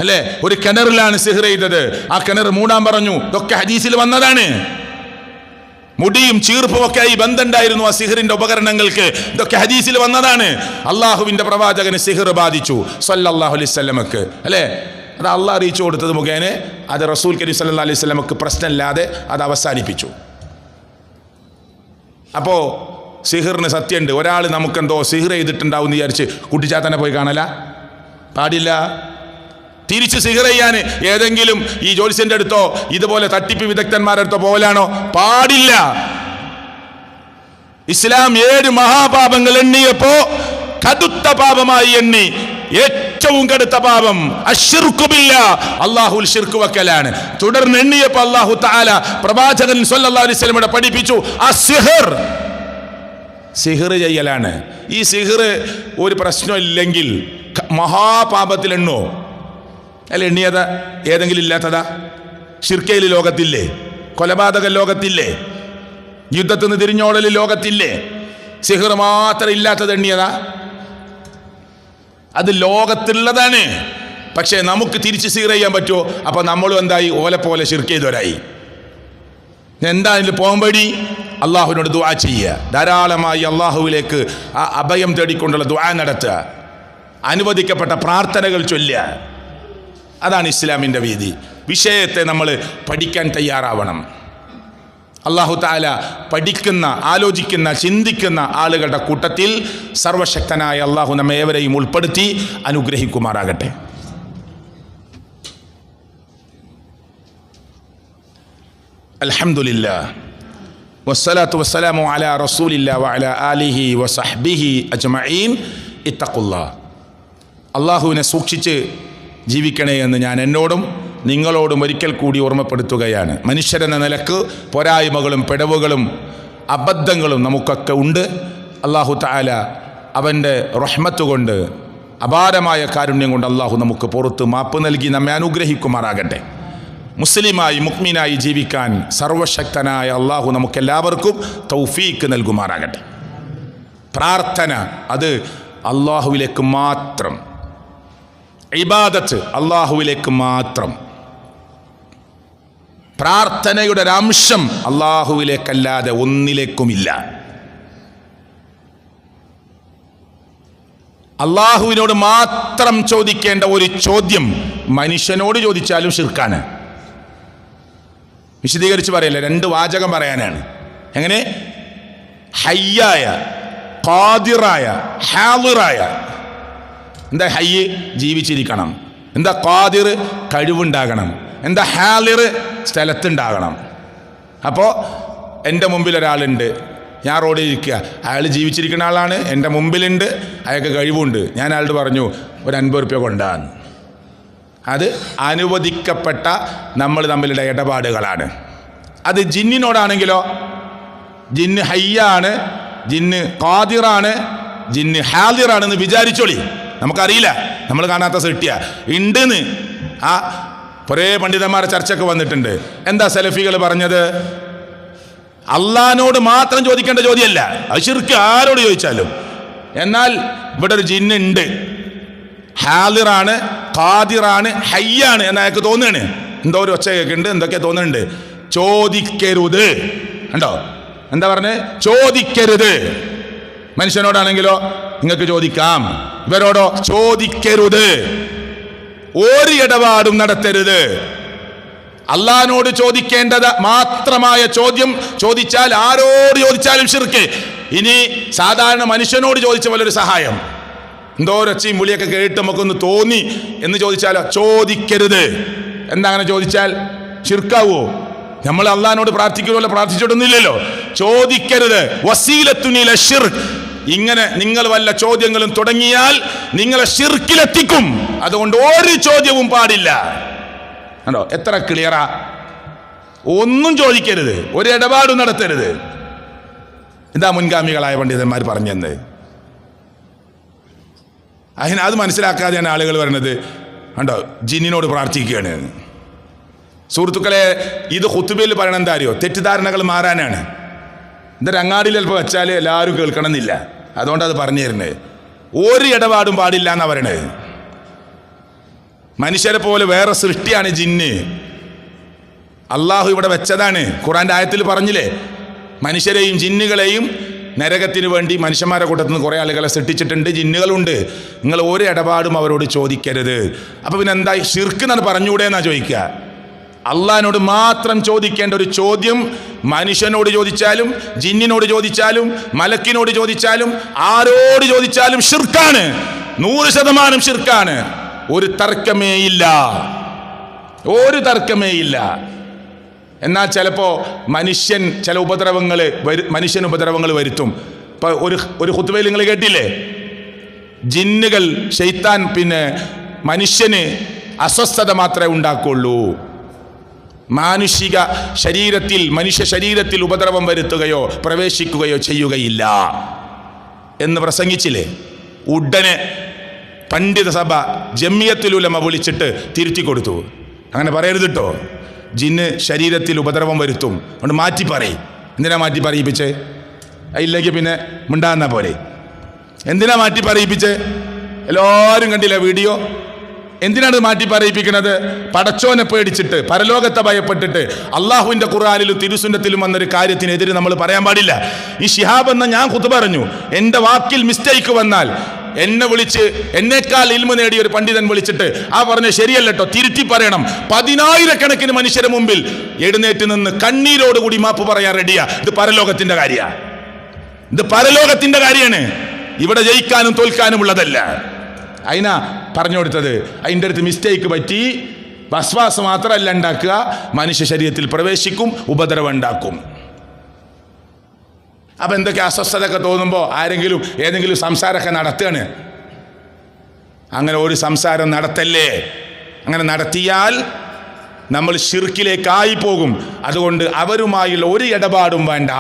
അല്ലേ? ഒരു കിണറിലാണ് സിഹർ ചെയ്തത്, ആ കിണർ മൂടാൻ പറഞ്ഞു. ഇതൊക്കെ ഹദീസിൽ വന്നതാണ്. മുടിയും ചീർപ്പും ഒക്കെ ആയി ബന്ധമുണ്ടായിരുന്നു ആ സിഹറിന്റെ ഉപകരണങ്ങൾക്ക്, ഇതൊക്കെ ഹദീസിൽ വന്നതാണ്. അള്ളാഹുവിന്റെ പ്രവാചകന് സിഹർ ബാധിച്ചു സല്ലല്ലാഹു അലൈഹി വസല്ലമക്ക്, അല്ലേ? അത് അള്ളാഹ് അറിയിച്ചു കൊടുത്തത് മുഖേന അത് റസൂൽ കരീം സല്ലല്ലാഹു അലൈഹി വസല്ലമക്ക് പ്രശ്നമില്ലാതെ അത് അവസാനിപ്പിച്ചു. അപ്പോൾ സിഹറിന് സത്യമുണ്ട്. ഒരാൾ നമുക്കെന്തോ സിഹർ ചെയ്തിട്ടുണ്ടാവും എന്ന് വിചാരിച്ച് കുട്ടിച്ചാത്തനെ പോയി കാണല പാടില്ല. തിരിച്ച് സിഹർ ചെയ്യാൻ ഏതെങ്കിലും ഈ ജോലിസിന്റെ അടുത്തോ ഇതുപോലെ തട്ടിപ്പ് വിദഗ്ധന്മാരുടെ അടുത്തോ പോകലാണോ? പാടില്ല. ഇസ്ലാം 7 മഹാപാപങ്ങൾ എണ്ണിയപ്പോ കടുത്ത പാപമായി എണ്ണി ഏറ്റവും കടുത്ത പാപം അശ്ശിർക്കു ബില്ലാഹ്, അല്ലാഹുവിൽ ശിർക്ക് വക്കലാണ്. തുടർന്ന് എണ്ണിയപ്പോൾ അല്ലാഹു തആല പ്രവാചകൻ സല്ലല്ലാഹു അലൈഹി വസല്ലമയെ പഠിപ്പിച്ചു അസ്സിഹർ, സിഹർ ചെയ്യലാണ്. ഈ സിഹർ ഒരു പ്രശ്നമില്ലെങ്കിൽ മഹാപാപത്തിൽ എണ്ണോ? അല്ല, എണ്ണിയതാ ഏതെങ്കിലും ഇല്ലാത്തതാ? ശിർക്കയിൽ ലോകത്തില്ലേ? കൊലപാതക ലോകത്തില്ലേ? യുദ്ധത്തിൽ നിന്ന് തിരിഞ്ഞോടൽ ലോകത്തില്ലേ? സിഹർ മാത്രം ഇല്ലാത്തത് എണ്ണിയതാ? അത് ലോകത്തുള്ളതാണ്. പക്ഷേ നമുക്ക് തിരിച്ച് സിഹർ ചെയ്യാൻ പറ്റുമോ? അപ്പൊ നമ്മളും എന്തായി? ഓലെ പോലെ ശിർക്ക് ചെയ്തവരായി. എന്താ ഇതിൽ പോകുമ്പടി? അള്ളാഹുവിനോട് ദുആ ചെയ്യുക, ധാരാളമായി അള്ളാഹുവിലേക്ക് ആ അഭയം തേടിക്കൊണ്ടുള്ള ദുആ നടത്തുക, അനുവദിക്കപ്പെട്ട പ്രാർത്ഥനകൾ ചൊല്ലുക. അതാണ് ഇസ്ലാമിൻ്റെ വീതി. വിഷയത്തെ നമ്മൾ പഠിക്കാൻ തയ്യാറാവണം. അല്ലാഹു തആല പഠിക്കുന്ന, ആലോചിക്കുന്ന, ചിന്തിക്കുന്ന ആളുകളുടെ കൂട്ടത്തിൽ സർവശക്തനായ അല്ലാഹു നമ്മെ ഏവരെയും ഉൾപ്പെടുത്തി അനുഗ്രഹിക്കുമാറാകട്ടെ. അൽഹംദുലില്ലാഹ് വസ്സലാത്തു വസ്സലാമു അലാ റസൂലില്ലാഹി വഅലാ ആലിഹി വസഹ്ബിഹി അജ്മഈൻ. ഇത്തഖുല്ലാഹ്, അല്ലാഹുവിനെ സൂക്ഷിച്ച് ജീവിക്കണേ എന്ന് ഞാൻ എന്നോടും നിങ്ങളോടും ഒരിക്കൽ കൂടി ഓർമ്മപ്പെടുത്തുകയാണ്. മനുഷ്യരെന്ന നിലക്ക് പോരായ്മകളും പിഴവുകളും അബദ്ധങ്ങളും നമുക്കൊക്കെ ഉണ്ട്. അല്ലാഹു തആല അവൻ്റെ റഹ്മത്ത് കൊണ്ട്, അപാരമായ കാരുണ്യം കൊണ്ട് അല്ലാഹു നമുക്ക് പുറത്ത് മാപ്പ് നൽകി നമ്മെ അനുഗ്രഹിക്കുമാറാകട്ടെ. മുസ്ലിമായി മുഅ്മിനായി ജീവിക്കാൻ സർവശക്തനായ അല്ലാഹു നമുക്കെല്ലാവർക്കും തൗഫീക്ക് നൽകുമാറാകട്ടെ. പ്രാർത്ഥന അത് അല്ലാഹുവിലേക്ക് മാത്രം, ഇബാദത്ത് അല്ലാഹുവിലേക്ക് മാത്രം. പ്രാർത്ഥനയുടെ ഒരംശം അല്ലാഹുവിലേക്കല്ലാതെ ഒന്നിലേക്കുമില്ല. അല്ലാഹുവിനോട് മാത്രം ചോദിക്കേണ്ട ഒരു ചോദ്യം മനുഷ്യനോട് ചോദിച്ചാലും ശിർക്കാണ്. വിശദീകരിച്ച് പറയല്ല, 2 വാചകം പറയാനാണ്. എങ്ങനെ? ഹയ്യായ, ഖാദിറായ, ഹാദിറായ. എന്താ ഹയ്യ്? ജീവിച്ചിരിക്കണം. എന്താ ഖാദിർ? കഴിവുണ്ടാകണം. എന്താ ഹാദിർ? സ്ഥലത്തുണ്ടാകണം. അപ്പോൾ എൻ്റെ മുമ്പിൽ ഒരാളുണ്ട്, ഞാൻ റോഡിൽ ഇരിക്കുക, അയാൾ ജീവിച്ചിരിക്കുന്ന ആളാണ്, എൻ്റെ മുമ്പിലുണ്ട്, അയാൾക്ക് കഴിവുണ്ട്. ഞാൻ അയാളോട് പറഞ്ഞു ഒരു 50 ഉറുപ്യ കൊണ്ടാന്ന്. അത് അനുവദിക്കപ്പെട്ട നമ്മൾ തമ്മിലുള്ള ഇടപാടുകളാണ്. അത് ജിന്നിനോടാണെങ്കിലോ ജിന്ന് ഹയ്യാണ്, ജിന്ന് ഖാദിറാണ്, ജിന്ന് ഹാദിറാണെന്ന് വിചാരിച്ചോളി. നമുക്കറിയില്ല, നമ്മൾ കാണാത്ത സൃഷ്ടിയാ ഉണ്ടെന്ന്. ആ കുറേ പണ്ഡിതന്മാരെ ചർച്ചയ്ക്ക് വന്നിട്ടുണ്ട്. എന്താ സലഫികൾ പറഞ്ഞത്? അള്ളാഹിനോട് മാത്രം ചോദിക്കേണ്ട ചോദ്യമല്ല, അത് ശിർക്ക് ആരോട് ചോദിച്ചാലും. എന്നാൽ ഇവിടെ ഒരു ജിന്നുണ്ട്, ഹാദിറാണ്, ഖാദിറാണ്, ഹയ്യാണ് എന്ന് അയാൾക്ക് തോന്നുകയാണ്. എന്തോ ഒരു ഒച്ച കേൾക്കുന്നുണ്ട്, എന്തൊക്കെ തോന്നുന്നുണ്ട്. ചോദിക്കരുത്. ഉണ്ടോ? എന്താ പറഞ്ഞേ? ചോദിക്കരുത്. മനുഷ്യനോടാണെങ്കിലോ നിങ്ങൾക്ക് ചോദിക്കാം, ഇവരോടോ ചോദിക്കരുത്. ഒരു ഇടപാടും നടത്തരുത്. അള്ളാഹിനോട് ചോദിക്കേണ്ടത് മാത്രമായ ചോദ്യം ചോദിച്ചാൽ ആരോട് ചോദിച്ചാലും ശിർക്ക്. ഇനി സാധാരണ മനുഷ്യനോട് ചോദിച്ച പോലെ ഒരു സഹായം, എന്തോ ഒച്ചയും വിളിയൊക്കെ കേട്ട് നമുക്കൊന്ന് തോന്നി എന്ന് ചോദിച്ചാലോ ചോദിക്കരുത്. എന്താ അങ്ങനെ ചോദിച്ചാൽ ശിർക്കാവോ? നമ്മൾ അള്ളാഹിനോട് പ്രാർത്ഥിക്കുമല്ലോ, പ്രാർത്ഥിച്ചിട്ടൊന്നുമില്ലല്ലോ. ചോദിക്കരുത്. വസീലത്തുനില ശിർക്ക്. ഇങ്ങനെ നിങ്ങൾ വല്ല ചോദ്യങ്ങളും തുടങ്ങിയാൽ നിങ്ങളെ ശിർക്കിലെത്തിക്കും. അതുകൊണ്ട് ഒരു ചോദ്യവും പാടില്ല. ആണോ? എത്ര ക്ലിയറാ. ഒന്നും ചോദിക്കരുത്, ഒരു ഇടപാടും നടത്തരുത്. എന്താ മുൻഗാമികളായ പണ്ഡിതന്മാർ പറഞ്ഞെന്ന്? അത് മനസ്സിലാക്കാതെയാണ് ആളുകൾ പറയുന്നത്. കണ്ടോ, ജിന്നിനോട് പ്രാർത്ഥിക്കുകയാണ്. സുഹൃത്തുക്കളെ, ഇത് ഖുത്ബയിൽ പറയണ എന്താ അറിയോ? തെറ്റിദ്ധാരണകൾ മാറാനാണ്. ഇതൊരു അങ്ങാടിയിൽ ചിലപ്പോൾ വെച്ചാൽ എല്ലാവരും കേൾക്കണമെന്നില്ല, അതുകൊണ്ട് അത് പറഞ്ഞു തരുന്നത്. ഒരു ഇടപാടും പാടില്ല എന്നാണ് പറയണത്. മനുഷ്യരെ പോലെ വേറെ സൃഷ്ടിയാണ് ജിന്ന്. അള്ളാഹു ഇവിടെ വെച്ചതാണ്. ഖുർആന്റെ ആയത്തിൽ പറഞ്ഞില്ലേ, മനുഷ്യരെയും ജിന്നുകളെയും നരകത്തിന് വേണ്ടി മനുഷ്യന്മാരെ കൂട്ടത്തിൽ നിന്ന് കുറേ ആളുകളെ സൃഷ്ടിച്ചിട്ടുണ്ട്, ജിന്നുകളുണ്ട്. നിങ്ങൾ ഒരു ഇടപാടും അവരോട് ചോദിക്കരുത്. അപ്പം പിന്നെ എന്താ ശിർക്ക് എന്നാണ് പറഞ്ഞുകൂടെ എന്നാ ചോദിക്കുക. അള്ളാഹിനോട് മാത്രം ചോദിക്കേണ്ട ഒരു ചോദ്യം മനുഷ്യനോട് ചോദിച്ചാലും ജിന്നിനോട് ചോദിച്ചാലും മലക്കിനോട് ചോദിച്ചാലും ആരോട് ചോദിച്ചാലും ശിർക്കാണ്. 100% ശിർക്കാണ്. ഒരു തർക്കമേയില്ല, ഒരു തർക്കമേയില്ല. എന്നാൽ ചിലപ്പോൾ മനുഷ്യൻ ചില മനുഷ്യൻ ഉപദ്രവങ്ങൾ വരുത്തും. ഇപ്പോൾ ഒരു ഖുത്ബയിൽ നിങ്ങൾ കേട്ടില്ലേ, ജിന്നുകൾ ശൈത്താൻ മനുഷ്യന് അസ്വസ്ഥത മാത്രമേ ഉണ്ടാക്കുള്ളൂ, മനുഷ്യ ശരീരത്തിൽ ഉപദ്രവം വരുത്തുകയോ പ്രവേശിക്കുകയോ ചെയ്യുകയില്ല എന്ന് പ്രസംഗിച്ചില്ലേ. ഉടനെ പണ്ഡിത സഭ ജമിയത്തുൽ ഉലമ വിളിച്ചിട്ട് തിരുത്തി കൊടുത്തു. അങ്ങനെ പറയരുത് കേട്ടോ, ജിന്ന് ശരീരത്തിൽ ഉപദ്രവം വരുത്തും, അതുകൊണ്ട് മാറ്റി പറയും. എന്തിനാ മാറ്റി പറയിപ്പിച്ചേ? ഇല്ലെങ്കിൽ പിന്നെ മിണ്ടാന്ന പോലെ. എന്തിനാ മാറ്റി പറയിപ്പിച്ചേ? എല്ലാവരും കണ്ടില്ല വീഡിയോ. എന്തിനാണ് മാറ്റി പറയിപ്പിക്കുന്നത്? പടച്ചോനെ പേടിച്ചിട്ട്, പരലോകത്തെ ഭയപ്പെട്ടിട്ട്. അള്ളാഹുവിൻ്റെ ഖുർആനിലും തിരുസുന്നത്തിലും വന്നൊരു കാര്യത്തിനെതിരെ നമ്മൾ പറയാൻ പാടില്ല. ഈ ശിഹാബ് എന്ന ഞാൻ ഖുത്ബ പറഞ്ഞു, എൻ്റെ വാക്കിൽ മിസ്റ്റേക്ക് വന്നാൽ എന്നെ വിളിച്ച്, എന്നേക്കാൾ ഇൽമു നേടിയ ഒരു പണ്ഡിതൻ വിളിച്ചിട്ട് ആ പറഞ്ഞ ശരിയല്ലോ തിരുത്തി പറയണം. 10,000-കണക്കിന് മനുഷ്യരെ മുമ്പിൽ എഴുന്നേറ്റ് നിന്ന് കണ്ണീരോടുകൂടി മാപ്പ് പറയാൻ റെഡിയാ. ഇത് പരലോകത്തിന്റെ കാര്യമാണ്. ഇത് പരലോകത്തിന്റെ കാര്യമാണ്. ഇവിടെ ജയിക്കാനും തോൽക്കാനും ഉള്ളതല്ല. അതിനാ പറഞ്ഞു കൊടുത്തത്. അതിൻ്റെ അടുത്ത് മിസ്റ്റേക്ക് പറ്റി, വസ്വാസ് മാത്രമല്ല ഉണ്ടാക്കുക, മനുഷ്യ ശരീരത്തിൽ പ്രവേശിക്കും, ഉപദ്രവം ഉണ്ടാക്കും. അപ്പം എന്തൊക്കെ അസ്വസ്ഥതയൊക്കെ തോന്നുമ്പോൾ ഏതെങ്കിലും സംസാരമൊക്കെ നടത്തുകയാണ്. അങ്ങനെ ഒരു സംസാരം നടത്തല്ലേ. അങ്ങനെ നടത്തിയാൽ നമ്മൾ ശിർക്കിലേക്കായി പോകും. അതുകൊണ്ട് അവരുമായുള്ള ഒരു ഇടപാടും വേണ്ട.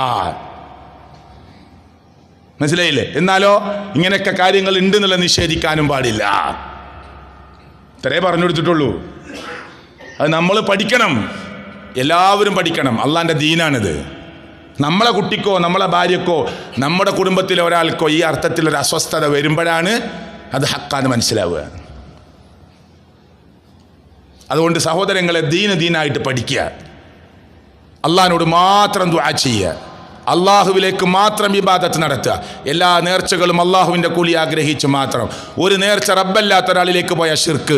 മനസ്സിലായില്ലേ? എന്നാലോ ഇങ്ങനെയൊക്കെ കാര്യങ്ങൾ ഉണ്ടെന്നുള്ള നിഷേധിക്കാനും പാടില്ല. ഇത്രേ പറഞ്ഞു കൊടുത്തിട്ടുള്ളൂ. അത് നമ്മൾ പഠിക്കണം, എല്ലാവരും പഠിക്കണം. അള്ളാൻ്റെ ദീനാണിത്. നമ്മളെ കുട്ടിക്കോ നമ്മളെ ഭാര്യക്കോ നമ്മുടെ കുടുംബത്തിലെ ഒരാൾക്കോ ഈ അർത്ഥത്തിലൊരു അസ്വസ്ഥത വരുമ്പോഴാണ് അത് ഹക്കാന്ന് മനസ്സിലാവുക. അതുകൊണ്ട് സഹോദരങ്ങളെ, ദീനായിട്ട് പഠിക്കുക, അള്ളാഹിനോട് മാത്രം ദുആ ചെയ്യുക, അള്ളാഹുവിലേക്ക് മാത്രം ഇബാദത്ത് നടത്തുക. എല്ലാ നേർച്ചകളും അള്ളാഹുവിൻ്റെ കൂലി ആഗ്രഹിച്ച് മാത്രം. ഒരു നേർച്ച റബ്ബല്ലാത്ത ഒരാളിലേക്ക് പോയ ശിർക്ക്.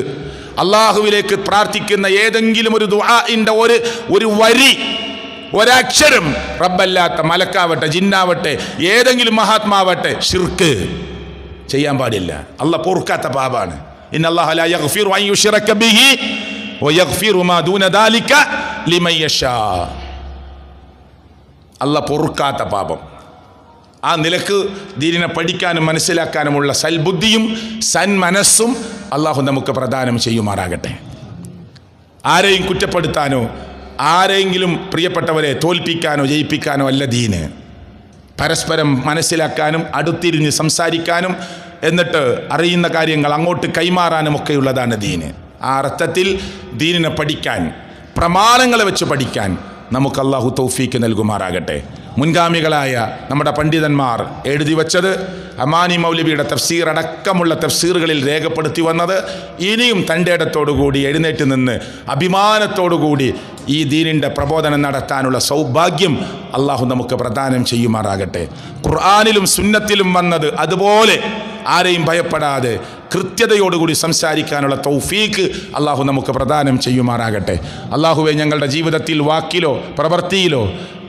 അള്ളാഹുവിലേക്ക് പ്രാർത്ഥിക്കുന്ന ഏതെങ്കിലും ഒരു ദുആഇൻ്റെ ഒരു വരി, ഒരക്ഷരം റബ്ബല്ലാത്ത മലക്കാവട്ടെ, ജിന്നാവട്ടെ, ഏതെങ്കിലും മഹാത്മാവട്ടെ, ശിർക്ക് ചെയ്യാൻ പാടില്ല. അള്ളാഹ് പൊറുക്കാത്ത പാപാണ്. ഇന്നല്ലാഹ ലാ യഗ്ഫിറു അൻ യുശ്റക ബിഹി വയഗ്ഫിറു മാ ദൂന ദാലിക ലിമൻ യശാ. അള്ളാഹ് പൊറുക്കാത്ത പാപം. ആ നിലക്ക് ദീനിനെ പഠിക്കാനും മനസ്സിലാക്കാനുമുള്ള സൽബുദ്ധിയും സന്മനസ്സും അള്ളാഹു നമുക്ക് പ്രദാനം ചെയ്യുമാറാകട്ടെ. ആരെയും കുറ്റപ്പെടുത്താനോ ആരെങ്കിലും പ്രിയപ്പെട്ടവരെ തോൽപ്പിക്കാനോ ജയിപ്പിക്കാനോ അല്ല ദീന്. പരസ്പരം മനസ്സിലാക്കാനും അടുത്തിരിഞ്ഞ് സംസാരിക്കാനും എന്നിട്ട് അറിയുന്ന കാര്യങ്ങൾ അങ്ങോട്ട് കൈമാറാനും ഒക്കെയുള്ളതാണ് ദീന്. ആ അർത്ഥത്തിൽ ദീനിനെ പഠിക്കാൻ, പ്രമാണങ്ങളെ വെച്ച് പഠിക്കാൻ നമുക്ക് അല്ലാഹു തൗഫീക്ക് നൽകുമാറാകട്ടെ. മുൻഗാമികളായ നമ്മുടെ പണ്ഡിതന്മാർ എഴുതി വച്ചത്, അമാനി മൗലവിയുടെ തഫ്സീർ അടക്കമുള്ള തഫ്സീറുകളിൽ രേഖപ്പെടുത്തി വന്നത്, ഇനിയും തൻ്റെ ഇടത്തോടുകൂടി എഴുന്നേറ്റ് നിന്ന് അഭിമാനത്തോടുകൂടി ഈ ദീനിൻ്റെ പ്രബോധനം നടത്താനുള്ള സൗഭാഗ്യം അള്ളാഹു നമുക്ക് പ്രദാനം ചെയ്യുമാറാകട്ടെ. ഖുർആനിലും സുന്നത്തിലും വന്നത് അതുപോലെ ആരെയും ഭയപ്പെടാതെ കൃത്യതയോടുകൂടി സംസാരിക്കാനുള്ള തൗഫീക്ക് അള്ളാഹു നമുക്ക് പ്രദാനം ചെയ്യുമാറാകട്ടെ. അള്ളാഹുവെ, ഞങ്ങളുടെ ജീവിതത്തിൽ വാക്കിലോ പ്രവൃത്തിയിലോ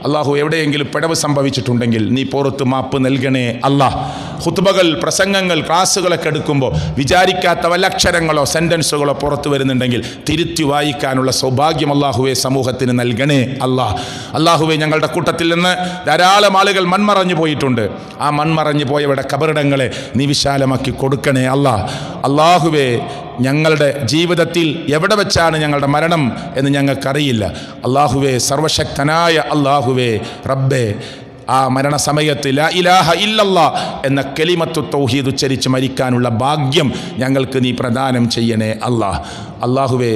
അള്ളാഹു എവിടെയെങ്കിലും പിഴവ് സംഭവിച്ചിട്ടുണ്ടെങ്കിൽ നീ പുറത്ത് മാപ്പ് നൽകണേ അല്ലാഹ്. ഖുത്ബകൾ, പ്രസംഗങ്ങൾ, ക്ലാസ്സുകളൊക്കെ എടുക്കുമ്പോൾ വിചാരിക്കാത്ത വല്ല അക്ഷരങ്ങളോ സെൻറ്റൻസുകളോ പുറത്തു വരുന്നുണ്ടെങ്കിൽ തിരുത്തി വായിക്കാനുള്ള സൗഭാഗ്യം അള്ളാഹുവെ സമൂഹത്തിന് നൽകണേ അല്ലാഹ്. അള്ളാഹുവെ, ഞങ്ങളുടെ കൂട്ടത്തിൽ നിന്ന് ധാരാളം ആളുകൾ മൺമറഞ്ഞു പോയിട്ടുണ്ട്. ആ മൺമറഞ്ഞു പോയവരുടെ കബറിടങ്ങളെ നീ വിശാലമാക്കി കൊടുക്കണേ അല്ലാഹ്. അള്ളാഹുവെ, ഞങ്ങളുടെ ജീവിതത്തിൽ എവിടെ വെച്ചാണ് ഞങ്ങളുടെ മരണം എന്ന് ഞങ്ങൾക്കറിയില്ല. അള്ളാഹുവെ, സർവശക്തനായ അള്ളാഹുവെ, റബ്ബേ, ആ മരണസമയത്ത് ലാ ഇലാഹ ഇല്ലല്ലാ എന്ന കലിമത്തു തൗഹീദ് ഉച്ചരിച്ച് മരിക്കാനുള്ള ഭാഗ്യം ഞങ്ങൾക്ക് നീ പ്രദാനം ചെയ്യണേ അല്ലാഹ്. അള്ളാഹുവെ,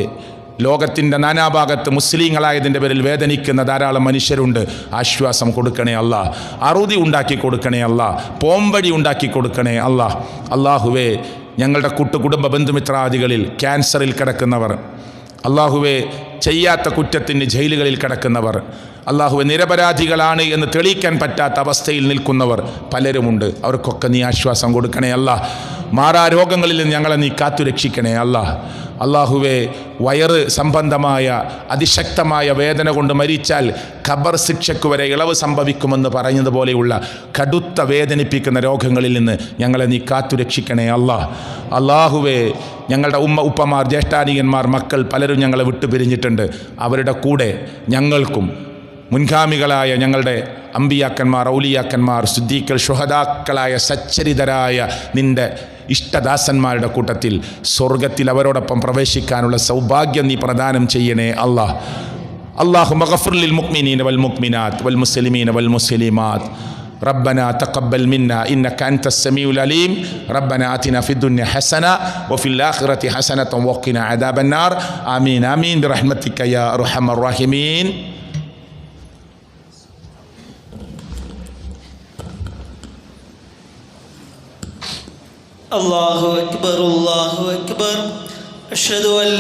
ലോകത്തിൻ്റെ നാനാഭാഗത്ത് മുസ്ലിങ്ങളായതിൻ്റെ പേരിൽ വേദനിക്കുന്ന ധാരാളം മനുഷ്യരുണ്ട്. ആശ്വാസം കൊടുക്കണേ അല്ലാഹ്. അറുതി ഉണ്ടാക്കി കൊടുക്കണേ അല്ലാഹ്. പോംവഴി ഉണ്ടാക്കി കൊടുക്കണേ അല്ലാഹ്. അള്ളാഹുവെ, ഞങ്ങളുടെ കുടുംബ ബന്ധുമിത്രാദികളിൽ ക്യാൻസറിൽ കിടക്കുന്നവർ, അള്ളാഹുവെ, ചെയ്യാത്ത കുറ്റത്തിന് ജയിലുകളിൽ കിടക്കുന്നവർ, അള്ളാഹുവെ, നിരപരാധികളാണ് എന്ന് തെളിയിക്കാൻ പറ്റാത്ത അവസ്ഥയിൽ നിൽക്കുന്നവർ പലരുമുണ്ട്. അവർക്കൊക്കെ നീ ആശ്വാസം കൊടുക്കണേ അല്ലാഹ്. മാറാ രോഗങ്ങളിൽ നിന്ന് ഞങ്ങളെ നീ കാത്തുരക്ഷിക്കണേ അല്ലാഹ്. അള്ളാഹുവെ, വയറ് സംബന്ധമായ അതിശക്തമായ വേദന കൊണ്ട് മരിച്ചാൽ ഖബർ ശിക്ഷയ്ക്ക് വരെ ഇളവ് സംഭവിക്കുമെന്ന് പറഞ്ഞതുപോലെയുള്ള കടുത്ത വേദനിപ്പിക്കുന്ന രോഗങ്ങളിൽ നിന്ന് ഞങ്ങളെ നീ കാത്തുരക്ഷിക്കണേ അല്ലാഹ്. അള്ളാഹുവെ, ഞങ്ങളുടെ ഉപ്പമാർ, ജ്യേഷ്ഠാനിയന്മാർ, മക്കൾ പലരും ഞങ്ങളെ വിട്ടുപിരിഞ്ഞിട്ടുണ്ട്. അവരുടെ കൂടെ ഞങ്ങൾക്കും മുൻഗാമികളായ ഞങ്ങളുടെ അമ്പിയാക്കന്മാർ, ഔലിയാക്കന്മാർ, സിദ്ദീഖുകൾ, ശുഹദാക്കളായ സച്ചരിതരായ നിൻ്റെ ഇഷ്ടദാസന്മാരുടെ കൂട്ടത്തിൽ സ്വർഗത്തിൽ അവരോടൊപ്പം പ്രവേശിക്കാനുള്ള സൗഭാഗ്യം നീ പ്രദാനം ചെയ്യണേ അല്ലാഹ്. അല്ലാഹുമ്മ ഗഫിർ ലിൽ മുഅ്മിനീന വൽ മുഅ്മിനാത്ത് വൽ മുസ്ലിമീന വൽ മുസ്ലിമാത്ത്. ربنا تقبل منا إنك أنت السميع العليم. ربنا آتنا في الدنيا حسنة وفي الآخرة حسنة وقنا عذاب النار. آمين آمين برحمتك يا أرحم الراحمين. الله أكبر الله أكبر. أشهد أن